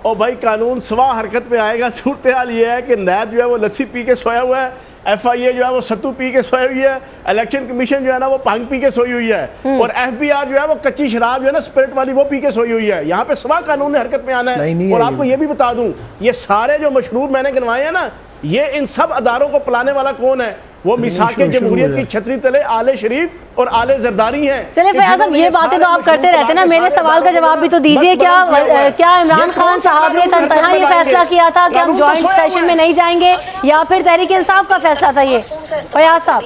और भाई कानून सवा हरकत में आएगा। सूरत हाल ये है कि नैब जो है वो लस्सी पी के सोया हुआ है, FIA जो है वो सत्तू पी के सोई हुई है, इलेक्शन कमीशन जो है ना वो भांग पी के सोई हुई है, और FBR जो है वो कच्ची शराब जो है ना स्पिरिट वाली वो पी के सोई हुई है। यहाँ पे सवा कानून ने हरकत में आना है। नहीं और आपको ये भी बता दूं, ये सारे जो मशरूब मैंने गिनवाए हैं ना, ये इन सब अदारों को पिलाने वाला कौन है? वो मिसाके जमहूरियत की छतरी तले आले शरीफ और आले जरदारी हैं। चले फयाज साहब, ये बातें तो आप करते रहते ना, मेरे सवाल का जवाब भी तो दीजिए। क्या इमरान खान साहब ने तनतनहा ये फैसला किया था कि हम जॉइंट सेशन में नहीं जाएंगे, या फिर तहरीक इंसाफ का फैसला था ये? फयाज साहब,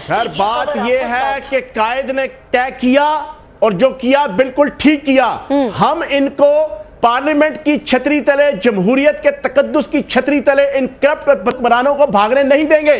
सर बात ये है कि कायद ने तय किया, और जो किया बिल्कुल ठीक किया। हम इनको पार्लियामेंट की छतरी तले, जमहूरियत के तकद्दुस की छतरी तले इन करप्ट हुक्मरानों को भागने नहीं देंगे।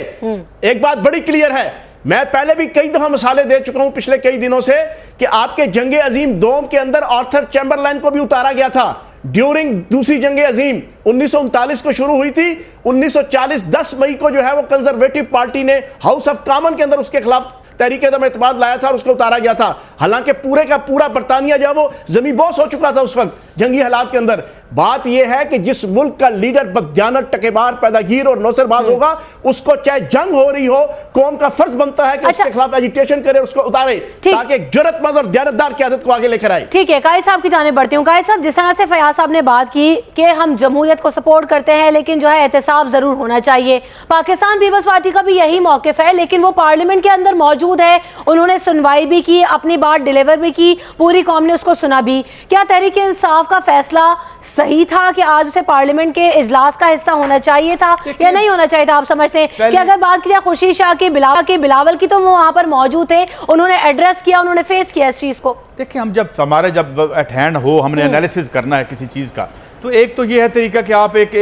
एक बात बड़ी क्लियर है, मैं पहले भी कई दफा मिसालें दे चुका हूं पिछले कई दिनों से कि आपके जंगे अजीम दोम के अंदर आर्थर चैम्बरलाइन को भी उतारा गया था ड्यूरिंग दूसरी जंगे अजीम। 1939 को शुरू हुई थी, 1940 10 मई को जो है वो कंजर्वेटिव पार्टी ने हाउस ऑफ कॉमन के अंदर उसके खिलाफ तहरीक एतमाद लाया था और उसको उतारा गया था। हालांकि पूरे का पूरा बरतानिया जो है वो जमी बोस हो चुका था उस वक्त जंगी हालात के अंदर। बात यह है कि जिस मुल्क का लीडर बददियानत, टकेबार, पैदागीर और नौसरबाज होगा, उसको चाहे जंग हो रही हो, कौम का फर्ज बनता है कि उसके खिलाफ एजिटेशन करे, उसको उतारे, ताकि एक जुर्रतमंद और दयानतदार क़यादत को आगे लेकर आए। ठीक है, कायद साहब की जाने बढ़ती हूँ। कायद साहब, जिस तरह से फयाज साहब ने बात की कि हम जमहूरियत को सपोर्ट करते हैं, लेकिन जो है एहतसाब जरूर होना चाहिए। पाकिस्तान पीपल्स पार्टी का भी यही मौक़िफ़ है, लेकिन वो पार्लियामेंट के अंदर मौजूद है, उन्होंने सुनवाई भी की, अपनी बात डिलीवर भी की, पूरी कौम ने उसको सुना भी। क्या तहरीक इंसाफ का फैसला सही था कि आज उसे पार्लियामेंट के इजलास का हिस्सा होना चाहिए था या नहीं होना चाहिए था? आप समझते हैं कि अगर बात की जाए खुर्शीद शाह के बिलावल की, तो वो वहां पर मौजूद थे, उन्होंने एड्रेस किया, उन्होंने फेस किया इस चीज को। देखिए, हम जब एट हैंड हो, हमने एनालिसिस करना है किसी चीज़ का, तो एक तो ये है तरीका कि आप एक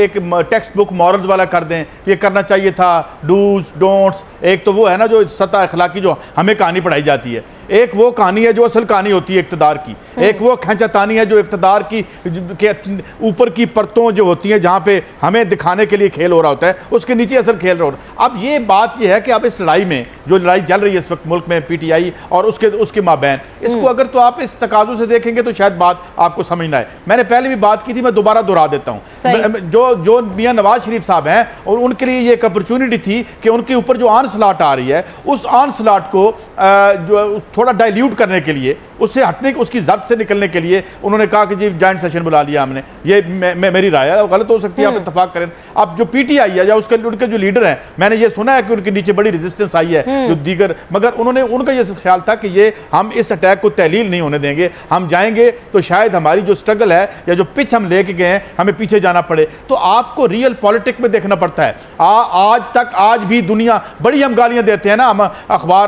टेक्स्ट बुक मॉरल्स वाला कर दें, ये करना चाहिए था, डूज डोंट्स। एक तो वो है ना जो सतह अखलाकी जो हमें कहानी पढ़ाई जाती है, एक वो कहानी है जो असल कहानी होती है इक़्तिदार की, एक वो खींचातानी है जो इक़्तिदार की के ऊपर की परतों जो होती हैं जहाँ पे हमें दिखाने के लिए खेल हो रहा होता है, उसके नीचे असल खेल रहा होता है। अब ये बात ये है कि अब इस लड़ाई में जो लड़ाई चल रही है इस वक्त मुल्क में PTI और उसके माबैन, इसको अगर तो आप इस तकाज़ुं से देखेंगे तो शायद बात आपको समझना है। मैंने पहले भी बात की थी, मैं दोबारा दोहरा देता हूँ। जो मियाँ नवाज शरीफ साहब हैं, और उनके लिए ये एक अपॉर्चुनिटी थी कि उनके ऊपर जो ऑनस्लॉट आ रही है, उस ऑनस्लॉट को जो थोड़ा डाइल्यूट करने के लिए, उससे हटने, उसकी जद से निकलने के लिए उन्होंने कहा कि जी जॉइंट सेशन बुला लिया हमने। ये मेरी राय है, गलत हो सकती है, आप इत्तेफाक करें। अब जो PTI है या उनके जो लीडर हैं, मैंने ये सुना है कि उनके नीचे बड़ी रेजिस्टेंस आई है जो दीगर, मगर उनका ये ख्याल था कि ये हम इस अटैक को तहलील नहीं होने देंगे, हम जाएंगे तो शायद हमारी जो स्ट्रगल है या जो पिच हम लेके गए हैं हमें पीछे जाना पड़े। तो आपको रियल पॉलिटिक्स में देखना पड़ता है। आज भी दुनिया बड़ी हम गालियां देते हैं ना, हम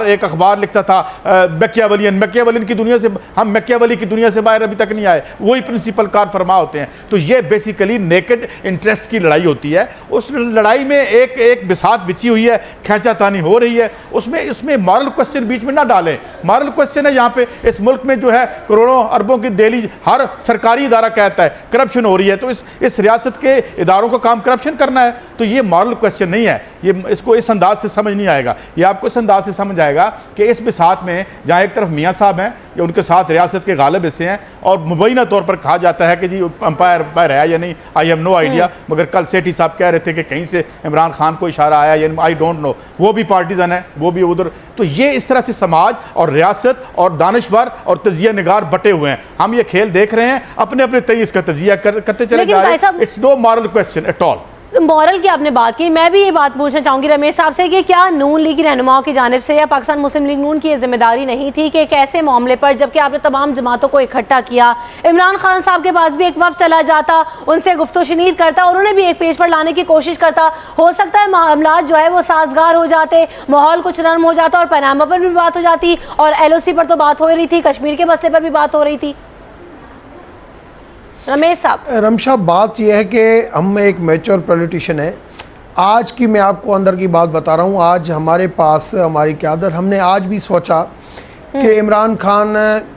एक अखबार लिखता था मैकियावेलियन की दुनिया से, हम मैकियावेली की दुनिया से बाहर अभी तक नहीं आए, वही प्रिंसिपल कार फरमा होते हैं। तो ये बेसिकली नेकेड इंटरेस्ट की लड़ाई होती है। उस लड़ाई में एक बिसात बिछी हुई है, खींचातानी हो रही है, उसमें मॉरल क्वेश्चन बीच में ना डालें। मॉरल क्वेश्चन है यहाँ पे, इस मुल्क में जो है करोड़ों अरबों की डेली हर सरकारी इदारा कहता है करप्शन हो रही है, तो इस रियासत के इदारों का काम करप्शन करना है, तो ये मॉरल क्वेश्चन नहीं है। ये इसको इस अंदाज से समझ नहीं आएगा, ये आपको इस अंदाज से समझ आएगा कि इस बिसात में जहाँ एक तरफ मियाँ साहब हैं, या उनके साथ रियासत के गालिब हिस्से हैं, और मुबैना तौर पर कहा जाता है कि जी अंपायर है या नहीं, आई हैव नो आइडिया, मगर कल सेठी साहब कह रहे थे कि कहीं से इमरान खान को इशारा आया, या आई डोंट नो, वो भी पार्टीजन है, वो भी उधर। तो ये इस तरह से समाज और रियासत और दानिशवर और तजिया निगार बटे हुए हैं। हम ये खेल देख रहे हैं, अपने अपने तईस का तजिया करते चले जा रहे हैं। It's no moral question at all. Moral की आपने बात की, मैं भी ये बात पूछना चाहूंगी रमेश साहब से कि क्या नून लीग रहनुमाओं की जानिब से या पाकिस्तान मुस्लिम लीग नून की ये जिम्मेदारी नहीं थी कि एक ऐसे मामले पर, जबकि आपने तमाम जमातों को इकट्ठा किया, इमरान खान साहब के पास भी एक वफ्द चला जाता, उनसे गुफ्तगू करता, उन्होंने भी एक पेज पर लाने की कोशिश करता, हो सकता है मामला जो है वो साजगार हो जाते, माहौल कुछ नरम हो जाता और पनामा पर भी बात हो जाती, और LOC पर तो बात हो रही थी, कश्मीर के मसले पर भी बात हो रही थी। रमेश साहब, रमशा, बात यह है कि हम एक मैच्योर पॉलिटिशियन है। आज की मैं आपको अंदर की बात बता रहा हूँ, आज हमारे पास हमारी क़यादत, हमने आज भी सोचा कि इमरान खान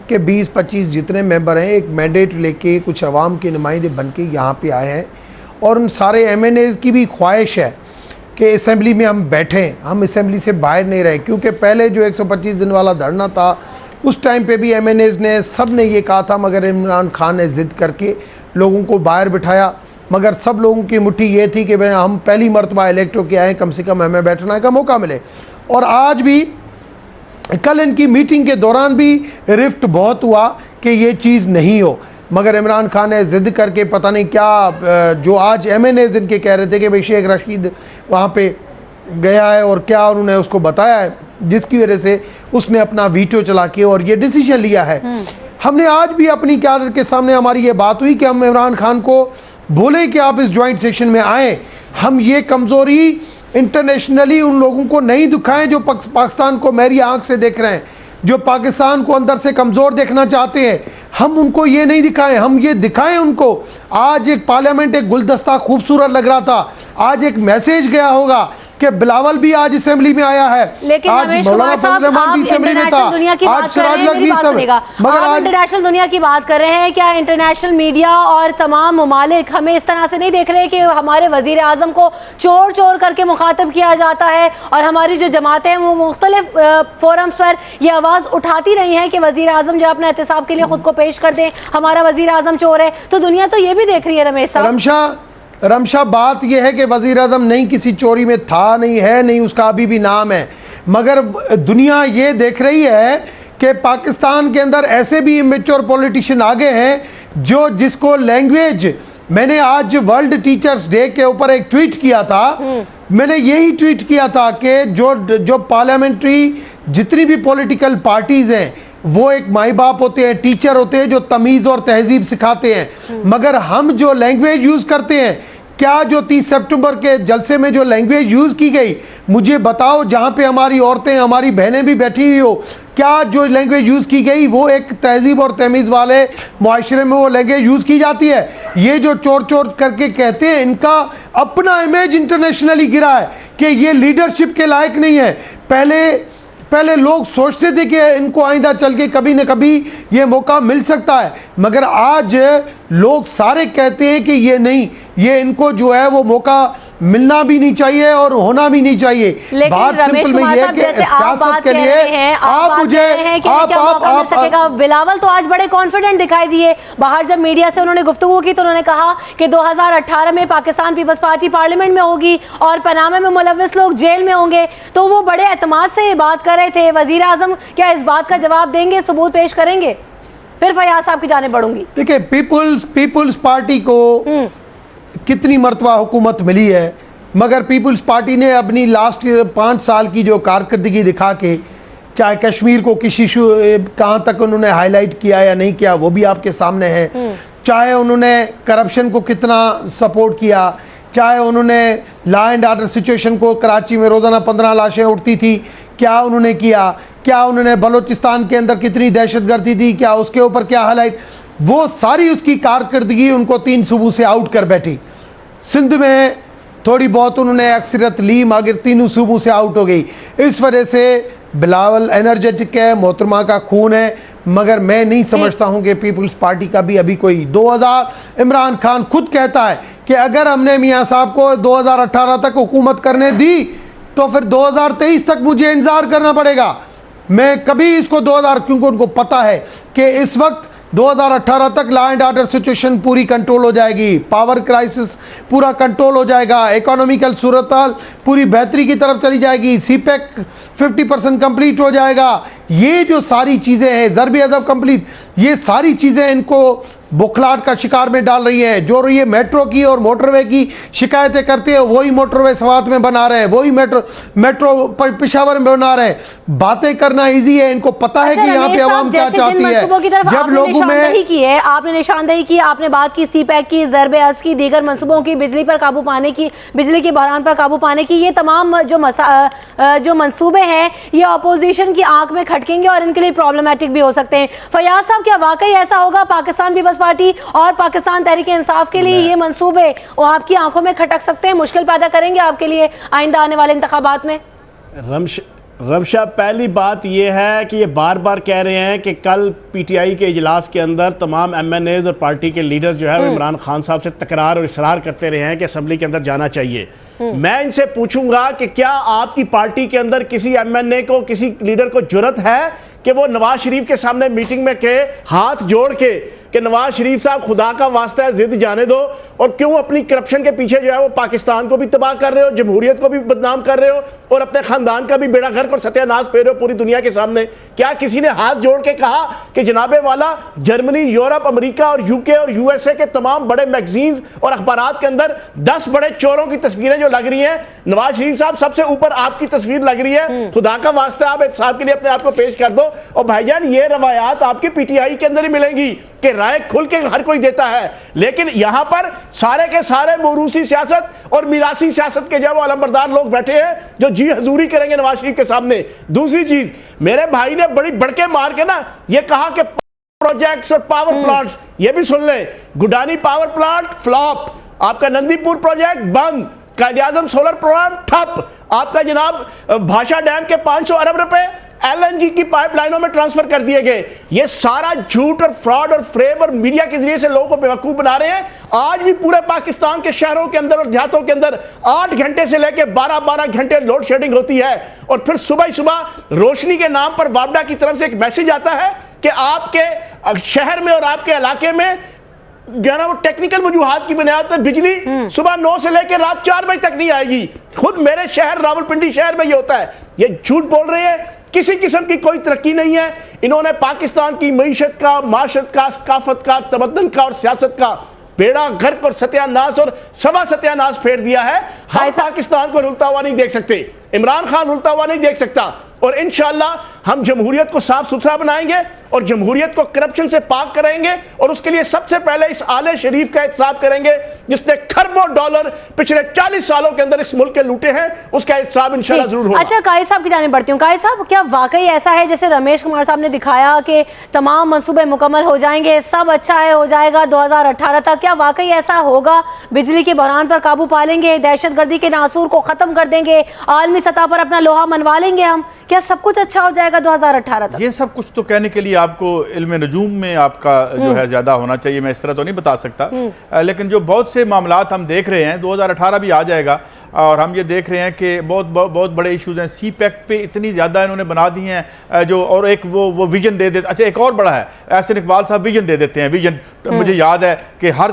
के 20-25 जितने मेंबर हैं, एक मैंडेट लेके कुछ अवाम के नुमाइंदे बन के यहाँ पर आए हैं, और उन सारे MNAs की भी ख्वाहिश है कि असम्बली में हम बैठें, हम असम्बली से बाहर नहीं रहे। क्योंकि पहले जो 125 दिन वाला धरना था, उस टाइम पे भी MNAs ने सब ने ये कहा था, मगर इमरान खान ने ज़िद करके लोगों को बाहर बिठाया। मगर सब लोगों की मुट्ठी ये थी कि हम पहली मरतबा इलेक्ट होके आए, कम से कम हमें बैठने का मौका मिले। और आज भी, कल इनकी मीटिंग के दौरान भी रिफ्ट बहुत हुआ कि ये चीज़ नहीं हो, मगर इमरान खान ने ज़िद करके पता नहीं क्या, जो आज MNAs इनके कह रहे थे कि भाई शेख रशीद वहाँ पे गया है और क्या उन्होंने उसको बताया है, जिसकी वजह से उसने अपना वीटो चला के और ये डिसीजन लिया है। हमने आज भी अपनी क़यादत के सामने, हमारी ये बात हुई कि हम इमरान खान को बोले कि आप इस जॉइंट सेशन में आएँ। हम ये कमज़ोरी इंटरनेशनली उन लोगों को नहीं दिखाएं जो पाकिस्तान को मेरी आंख से देख रहे हैं, जो पाकिस्तान को अंदर से कमज़ोर देखना चाहते हैं। हम उनको ये नहीं दिखाएं, हम ये दिखाएं उनको। आज एक पार्लियामेंट, एक गुलदस्ता खूबसूरत लग रहा था, आज एक मैसेज गया होगा कि बिलावल भी आज असेंबली में आया है, लेकिन आज मौलाना फजल रहमान भी असेंबली में था, आज सिराज लग भी सब, मगर आज इंटरनेशनल दुनिया की बात कर रहे हैं। क्या इंटरनेशनल मीडिया और तमाम ममालिक हमें इस तरह से नहीं देख रहे कि हमारे वजीर आजम को चोर चोर करके मुखातब किया जाता है, और हमारी जो जमातें हैं वो मुख्तलिफ फोरम्स पर ये आवाज़ उठाती रही हैं कि वजीर आजम जो अपने एहतसाब के लिए खुद को पेश कर दें, हमारा वजीर आजम चोर है। तो दुनिया तो ये भी देख रही है रमेश साहब। रमशा, बात यह है कि वज़ीर आज़म नहीं किसी चोरी में था, नहीं है, नहीं उसका अभी भी नाम है, मगर दुनिया ये देख रही है कि पाकिस्तान के अंदर ऐसे भी इमेच्योर पॉलिटिशियन आ गए हैं जिसको लैंग्वेज, मैंने आज वर्ल्ड टीचर्स डे के ऊपर एक ट्वीट किया था, मैंने यही ट्वीट किया था कि जो पार्लियामेंट्री जितनी भी पॉलिटिकल पार्टीज़ हैं, वो एक माई बाप होते हैं, टीचर होते हैं जो तमीज़ और तहजीब सिखाते हैं। मगर हम जो लैंग्वेज यूज़ करते हैं, क्या जो 30 सितंबर के जलसे में जो लैंग्वेज यूज़ की गई, मुझे बताओ, जहाँ पे हमारी औरतें, हमारी बहनें भी बैठी हुई हो, क्या जो लैंग्वेज यूज़ की गई वो एक तहजीब और तमीज़ वाले मुआशरे में वो लैंग्वेज यूज़ की जाती है? ये जो चोर चोर करके कहते हैं, इनका अपना इमेज इंटरनेशनली गिरा है कि ये लीडरशिप के लायक नहीं है। पहले लोग सोचते थे कि इनको आइंदा चल के कभी न कभी ये मौका मिल सकता है, मगर आज लोग सारे कहते हैं कि ये नहीं, ये इनको जो है वो मौका मिलना भी नहीं चाहिए और होना भी नहीं चाहिए। बात सिंपल में ये है कि सियासत के लिए आप मुझे बिलावल तो आज बड़े कॉन्फिडेंट दिखाई दिए। बाहर जब मीडिया से उन्होंने गुफ्तगू की तो उन्होंने कहा कि 2018 में पाकिस्तान पीपल्स पार्टी पार्लियामेंट में होगी और पनामा में मुलव्विस लोग जेल में होंगे, तो वो बड़े एतमाद से ये बात कर रहे थे। वजीर आजम क्या इस बात का जवाब देंगे, सबूत पेश करेंगे? फिर फयाज साहब की जाने बढ़ूंगी। देखिए, पीपुल्स पार्टी को कितनी मरतबा हुकूमत मिली है, मगर पीपुल्स पार्टी ने अपनी लास्ट 5 साल की जो कारकर्दगी दिखा के, चाहे कश्मीर को किसी कहाँ तक उन्होंने हाईलाइट किया या नहीं किया वो भी आपके सामने है, चाहे उन्होंने करप्शन को कितना सपोर्ट किया, चाहे उन्होंने लॉ एंड ऑर्डर सिचुएशन को, कराची में रोज़ाना 15 लाशें उठती थी, क्या उन्होंने किया, क्या उन्होंने बलोचिस्तान के अंदर कितनी दहशतगर्दी थी, क्या उसके ऊपर क्या हाईलाइट, वो सारी उसकी कारकर्दगी उनको 3 सूबों से आउट कर बैठी। सिंध में थोड़ी बहुत उन्होंने अक्सरियत ली, मगर 3 सूबों से आउट हो गई। इस वजह से बिलावल एनर्जेटिक है, मोहतरमा का खून है, मगर मैं नहीं समझता हूं कि पीपल्स पार्टी का भी अभी कोई 2000 इमरान खान खुद कहता है कि अगर हमने मियाँ साहब को 2018 तक हुकूमत करने दी तो फिर 2023 तक मुझे इंतजार करना पड़ेगा। मैं कभी इसको 2000, क्योंकि उनको पता है कि इस वक्त 2018 तक लॉ एंड ऑर्डर सिचुएशन पूरी कंट्रोल हो जाएगी, पावर क्राइसिस पूरा कंट्रोल हो जाएगा, इकोनॉमिकल सूरत पूरी बेहतरी की तरफ चली जाएगी, सीपेक 50% कंप्लीट हो जाएगा। ये जो सारी चीज़ें हैं, ज़रबी अदब कंप्लीट, ये सारी चीज़ें इनको बुखलाहट का शिकार में डाल रही हैं। जो ये मेट्रो की और मोटरवे की शिकायतें करते हैं, वही मोटरवे सवात में बना रहे हैं, वही मेट्रो पेशावर में बना रहे हैं। बातें करना इजी है, इनको पता है कि यहाँ पे आवाम क्या चाहती है। जब लोगों में की है, आपने निशानदेही की, आपने बात की सीपैक की, ज़रबे अर्ज़ की, दीगर मंसूबों की, बिजली पर काबू पाने की, बिजली के बहरान पर काबू पाने की, ये तमाम जो मंसूबे हैं ये अपोजिशन की आंख में खटकेंगे और इनके लिए प्रॉब्लमेटिक भी हो सकते हैं। फयाज साहब, क्या वाकई ऐसा होगा पाकिस्तान पीपल्स पार्टी और पाकिस्तान तहरीक इंसाफ के लिए ये मंसूबे वो आपकी आंखों में खटक सकते हैं, मुश्किल पैदा करेंगे आपके लिए आइंदा आने वाले इंतखाबात में? रमशा, पहली बात यह है कि ये बार बार कह रहे हैं कि कल पीटीआई के इजलास के अंदर तमाम एमएनएज और पार्टी के लीडर्स जो है वो इमरान खान साहब से तकरार और इसरार करते रहे हैं कि असेंबली के अंदर जाना चाहिए। मैं इनसे पूछूंगा कि क्या आपकी पार्टी के अंदर किसी एमएनए को, किसी लीडर को जुर्रत है कि वो नवाज शरीफ के सामने मीटिंग में के हाथ जोड़ के कि नवाज शरीफ साहब खुदा का वास्ता है जिद जाने दो, और क्यों अपनी करप्शन के पीछे जो है वो पाकिस्तान को भी तबाह कर रहे हो, जमहूरियत को भी बदनाम कर रहे हो और अपने खानदान का भी बेड़ा गर्क और सत्यानाश फेर रहे हो पूरी दुनिया के सामने? क्या किसी ने हाथ जोड़ के कहा कि जनाबे वाला जर्मनी, यूरोप, अमेरिका और यूके और यूएसए के तमाम बड़े मैगजीन्स और अखबारात के अंदर 10 बड़े चोरों की तस्वीरें जो लग रही हैं, नवाज शरीफ साहब सबसे ऊपर आपकी तस्वीर लग रही है, खुदा का वास्ता आप एक साहब के लिए अपने आप को पेश कर दो। और भाईजान, ये रवायात आपके पीटीआई के अंदर ही मिलेंगी कि राय खुल के हर कोई देता है, लेकिन यहां पर सारे के सारे मौरूसी सियासत और मिरासी सियासत के जो अलंबरदार लोग बैठे हैं जो जी हजूरी करेंगे नवाज शरीफ के सामने। दूसरी चीज, मेरे भाई ने बड़ी बड़के मार के ना ये कहा कि प्रोजेक्ट्स और पावर प्लांट्स, ये भी सुन लें, गुडानी पावर प्लांट फ्लॉप, आपका नंदीपुर प्रोजेक्ट बंद, कायद-ए-आज़म सोलर प्लांट ठप, आपका जनाब भाषा डैम के 500 अरब रुपए एलएनजी की पाइपलाइनों में ट्रांसफर कर दिए गए। ये सारा झूठ और फ्रॉड और फ्रेब और मीडिया के जरिए से लोगों को बेवकूफ बना रहे हैं। आज भी पूरे पाकिस्तान के शहरों के अंदर और देहातों के अंदर 8 घंटे से लेकर 12-12 घंटे लोड शेडिंग होती है, और फिर सुबह ही सुबह रोशनी के नाम पर वापडा की तरफ से एक मैसेज आता है कि आपके शहर में और आपके इलाके में जो है ना वो टेक्निकल वजूहात की बुनियाद पर बिजली सुबह 9 से लेकर रात 4 बजे तक नहीं आएगी। खुद मेरे शहर रावलपिंडी शहर में ये होता है। ये झूठ बोल रहे हैं, किसी किस्म की कोई तरक्की नहीं है। इन्होंने पाकिस्तान की मईशत का, माशरत का, सकाफत का, तमद्दुन का और सियासत का बेड़ा गर्क और सत्यानाश और सवा सत्यानाश फेर दिया है। हम पाकिस्तान को रुलता हुआ नहीं देख सकते, इमरान खान रुलता हुआ नहीं देख सकता, और इंशाअल्लाह हम जमहूरियत को साफ सुथरा बनाएंगे और जमहूरियत को करप्शन से पाक करेंगे और उसके लिए सबसे पहले इस आले शरीफ का एहतसाब करेंगे जिसने खरबों डॉलर पिछले 40 सालों के अंदर इस मुल्क के लूटे हैं, उसका एहतसाब इंशाल्लाह जरूर होगा। अच्छा, कायद साहब की जानिब बढ़ती हूँ। कायद साहब, क्या वाकई ऐसा है जैसे रमेश कुमार साहब ने दिखाया कि तमाम मंसूबे मुकम्मल हो जाएंगे, सब अच्छा है, हो जाएगा 2018 तक? क्या वाकई ऐसा होगा? बिजली के बहरान पर काबू पा लेंगे, दहशतगर्दी के नासूर को खत्म कर देंगे, आलमी सतह पर अपना लोहा मनवा लेंगे हम? क्या सब कुछ अच्छा हो जाएगा 2018 तक? ये सब कुछ तो कहने के लिए आपको इल्म नजूम में आपका जो है ज्यादा होना चाहिए, मैं इस तरह तो नहीं बता सकता। लेकिन जो बहुत से मामलात हम देख रहे हैं, 2018 भी आ जाएगा और हम ये देख रहे हैं कि बहुत बड़े इश्यूज हैं। सी पैक पे इतनी ज़्यादा इन्होंने बना दी हैं जो, और एक वो विजन दे देते। अच्छा, एक और बड़ा है, एहसन इकबाल साहब विजन दे देते हैं। विजन मुझे याद है कि हर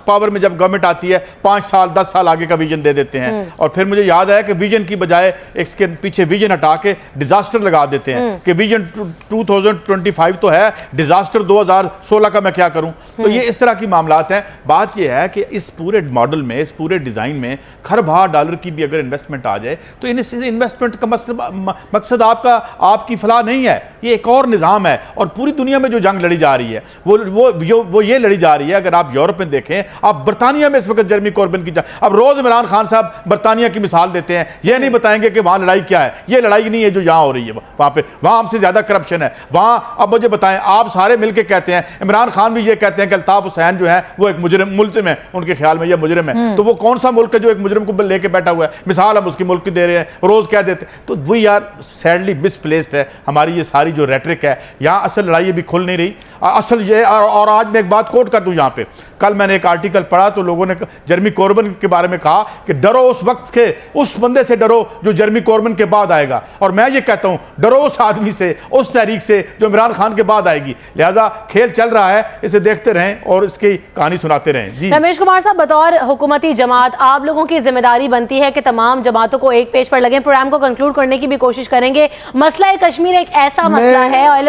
पावर में जब गवर्नमेंट आती है 5 साल 10 साल आगे का विजन दे देते हैं। और फिर मुझे याद है कि विजन की बजाय इसके पीछे विजन हटा के डिजास्टर लगा देते हैं कि विजन 2025 तो है, डिजास्टर 2016 का मैं क्या करूं। तो ये इस तरह की मामलात हैं। बात यह है कि इस पूरे मॉडल में, इस पूरे डिजाइन में खरबा डॉलर की भी अगर इन्वेस्टमेंट आ जाए तो इन इन्वेस्टमेंट का मकसद आपकी फलाह नहीं है, ये एक और निज़ाम है। और पूरी दुनिया में जो जंग लड़ी जा रही है वो ये लड़ी जा रही है। अगर आप यूरोप में देखें, आप बरतानिया में इस वक्त जर्मी कॉर्बिन की जंग, अब रोज इमरान खान साहब बरतानिया की मिसाल देते हैं, ये नहीं बताएंगे कि वहां लड़ाई क्या है। ये लड़ाई नहीं है जो यहां हो रही है, वहां हमसे ज्यादा करप्शन है वहां। अब मुझे बताएं, आप सारे मिलकर कहते हैं, इमरान खान भी ये कहते हैं कि अल्ताफ हुसैन जो है वो एक मुल्ज़िम है, उनके ख्याल में ये मुजरिम है। तो वो कौन सा मुल्क है जो एक मुजरिम को लेके बैठा हुआ है? मिसाल हम उसकी मुल्क की दे रहे हैं, रोज कह देते हैं। तो वी आर सैडली मिसप्लेस्ड है हमारी ये सारी जो रेटरिक है। यहाँ असल लड़ाई अभी खुल नहीं रही असल ये। और आज मैं एक बात कोट कर दूं यहाँ पे, कल मैंने एक आर्टिकल पढ़ा तो लोगों ने जर्मी कॉर्बिन के बारे में कहा कि डरो उस वक्त के, उस बंदे से डरो जो जर्मी कॉर्बिन के बाद आएगा। और मैं ये कहता हूं, डरो उस आदमी से, उस तहरीक से जो इमरान खान के बाद आएगी। लिहाजा खेल चल रहा है, इसे देखते रहें और इसकी कहानी सुनाते रहें। जी रमेश कुमार साहब, बतौर हुकूमती जमात आप लोगों की जिम्मेदारी बनती है कि तमाम जमातों को एक पेज पर लगें। प्रोग्राम को कंक्लूड करने की भी कोशिश करेंगे। मसला कश्मीर एक ऐसा मसला है और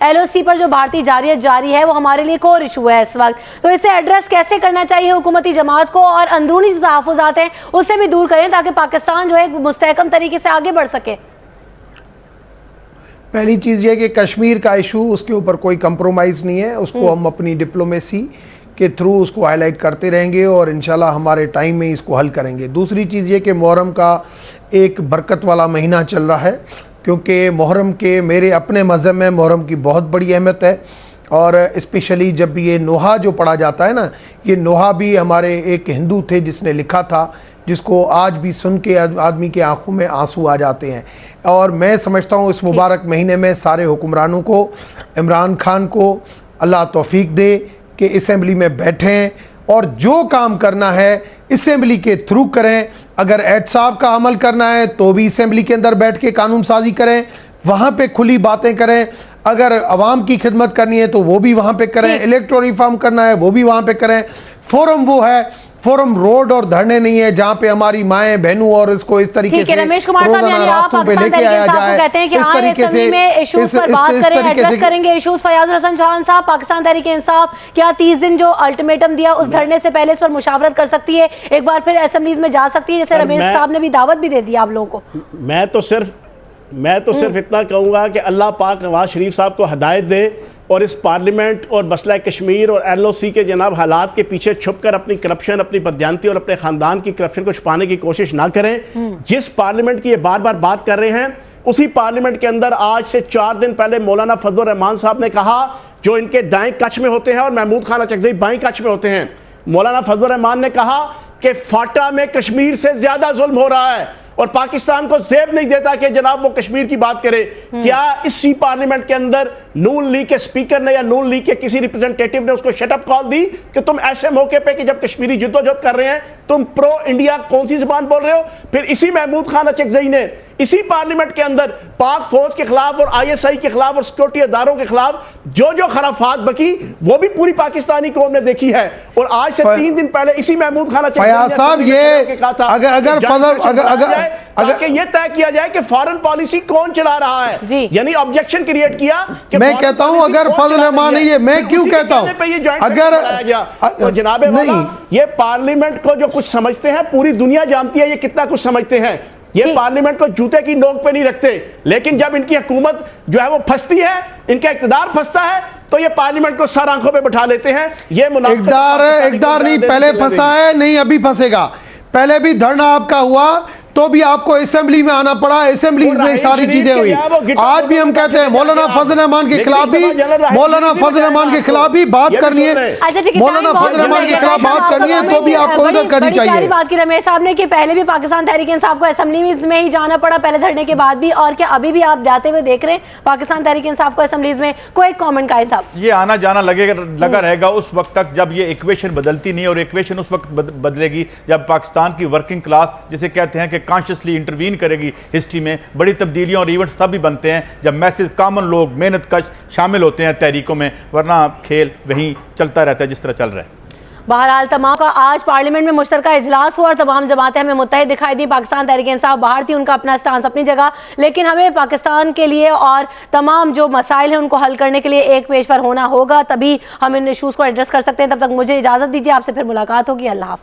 LOC पर जो भारतीय जारियत जारी है वो हमारे लिए कोर इशू है इस वक्त। तो इसे एड्रेस कैसे करना चाहिए हुकूमती जमात को, और अंदरूनी जो तहफ़्फ़ुज़ात हैं उससे भी दूर करें ताकि पाकिस्तान जो है मुस्तहकम तरीके से आगे बढ़ सके? पहली चीज़ ये कि कश्मीर का इशू, उसके ऊपर कोई कंप्रोमाइज़ नहीं है, उसको हम अपनी डिप्लोमेसी के थ्रू उसको हाईलाइट करते रहेंगे और इंशाल्लाह हमारे टाइम में इसको हल करेंगे। दूसरी चीज़ ये कि मुहर्रम का एक बरकत वाला महीना चल रहा है, क्योंकि मुहर्रम के, मेरे अपने मज़हब में मुहर्रम की बहुत बड़ी अहमियत है। और स्पेशली जब ये नोहा जो पढ़ा जाता है ना, ये नोहा भी हमारे एक हिंदू थे जिसने लिखा था, जिसको आज भी सुन के आदमी की आंखों में आंसू आ जाते हैं। और मैं समझता हूँ इस मुबारक महीने में सारे हुक्मरानों को, इमरान खान को अल्लाह तौफीक दे कि असेंबली में बैठें और जो काम करना है असेंबली के थ्रू करें। अगर एहतसाब का अमल करना है तो भी असेंबली के अंदर बैठ के कानून साजी करें, वहाँ पे खुली बातें करें। अगर अवाम की खिदमत करनी है तो वो भी वहाँ पे करें, इलेक्टोरल रिफॉर्म करना है वो भी वहाँ पे करें। फोरम वो है, फोरम रोड और धरने नहीं है जहाँ पे हमारी माएँ बहनों और इसको इस तरीके से रमेश कुमार साहब, यानी आप पाकिस्तान तहरीक इंसाफ कहते हैं कि हाँ, असेंबली में इश्यूज पर बात करें, एड्रेस करेंगे इश्यूज। फयाजुल हसन चौहान साहब, पाकिस्तान तहरीक इंसाफ क्या 30 दिन जो अल्टीमेटम दिया उस धरने से पहले इस पर मुशावरत कर सकती है, एक बार फिर असेंबलीज में जा सकती है, जैसे रमेश साहब ने भी दावत भी दे दी आप लोगों को? मैं तो सिर्फ इतना कहूँगा कि अल्लाह पाक नवाज शरीफ साहब को हिदायत दे और इस पार्लियामेंट और मसला कश्मीर और LOC के जनाब हालात के पीछे छुपकर अपनी करप्शन, अपनी बदयांती और अपने ख़ानदान की करप्शन को छुपाने की कोशिश ना करें। जिस पार्लियामेंट की ये बार बार बात कर रहे हैं, उसी पार्लियामेंट के अंदर आज से 4 दिन पहले मौलाना फजलुर रहमान साहब ने कहा, जो इनके दाएं कच्छ में होते हैं और महमूद खान अचकज़ई बाएं कच्छ में होते हैं, मौलाना फजलुर रहमान ने कहा कि फाटा में कश्मीर से ज्यादा जुल्म हो रहा है और पाकिस्तान को जेब नहीं देता कि जनाब वो कश्मीर की बात करे। क्या इसी पार्लियामेंट के अंदर नून लीग के स्पीकर ने या नून लीग के किसी रिप्रेजेंटेटिव ने उसको शटअप कॉल दी कि तुम ऐसे मौके पे कि जब कश्मीरी जद्दोजहद कर रहे हैं तुम प्रो इंडिया कौन सी जुबान बोल रहे हो? फिर इसी महमूद खान अचकज़ई ने इसी पार्लियामेंट के अंदर पाक फौज के खिलाफ और ISI के खिलाफ और सिक्योरिटी अदारों के खिलाफ जो जो खराफात बकी वो भी पूरी पाकिस्तानी कौम ने देखी है। और आज से 3 दिन पहले इसी महमूद खान अचकज़ई अगर ये तय किया जाए कि फॉरेन पॉलिसी कौन चला रहा है, यानी ऑब्जेक्शन क्रिएट किया कि मैं कहता हूं अगर फजल रहमान नहीं है, मैं क्यों कहता हूं अगर जनाब ये पार्लियामेंट को जो कुछ समझते हैं पूरी दुनिया जानती है ये कितना कुछ समझते हैं। ये पार्लियामेंट को जूते की नोक पे नहीं रखते, लेकिन जब इनकी हुकूमत जो है वो फंसती है, इनका इक़्तिदार फंसता है, तो ये पार्लियामेंट को सर आंखों पे बैठा लेते हैं। ये इक़्तिदार नहीं, पहले फंसा है, नहीं अभी फंसेगा। पहले भी धरना आपका हुआ तो भी आपको असेंबली में आना पड़ा, असेंबली में सारी चीजें हुई। आज भी हम कहते हैं मौलाना फजल रहमान के खिलाफ भी, मौलाना फजल रहमान के खिलाफ भी बात करनी है, मौलाना फजल रहमान के खिलाफ बात करनी है तो भी आपको इधर करनी चाहिए। बात की रमेश साहब ने कि पहले भी पाकिस्तान तहरीक इंसाफ को असेंबली में ही जाना पड़ा, पहले धरने के बाद भी, और क्या अभी भी आप जाते हुए देख रहे हैं पाकिस्तान तहरीक इंसाफ को असेंबलीज में? कोई कॉमेंट का साहब? ये आना जाना लगा रहेगा उस वक्त तक जब ये इक्वेशन बदलती नहीं, और इक्वेशन उस वक्त बदलेगी जब पाकिस्तान की वर्किंग क्लास, जिसे कहते हैं कि कॉन्शियसली इंटरवीन करेगी हिस्ट्री में। बड़ी तब्दीलियां और इवेंट्स तब भी बनते हैं जब मैसेज कॉमन लोग मेहनत कश शामिल होते हैं तहरीकों में, वरना खेल वहीं चलता रहता है जिस तरह चल रहा है। बहरहाल तमाम का आज पार्लियामेंट में मुश्तरका इजलास हुआ और तमाम जमातें हमें मुत्तहिद दिखाई दी। पाकिस्तान तहरीक इंसाफ बाहर थी, उनका अपना स्टांस अपनी जगह, लेकिन हमें पाकिस्तान के लिए और तमाम जो मसाइल हैं उनको हल करने के लिए एक पेज पर होना होगा, तभी हम इन इशूज़ को एड्रेस कर सकते हैं। तब तक मुझे इजाज़त दीजिए, आपसे फिर मुलाकात होगी। अल्लाह हाफ़िज़।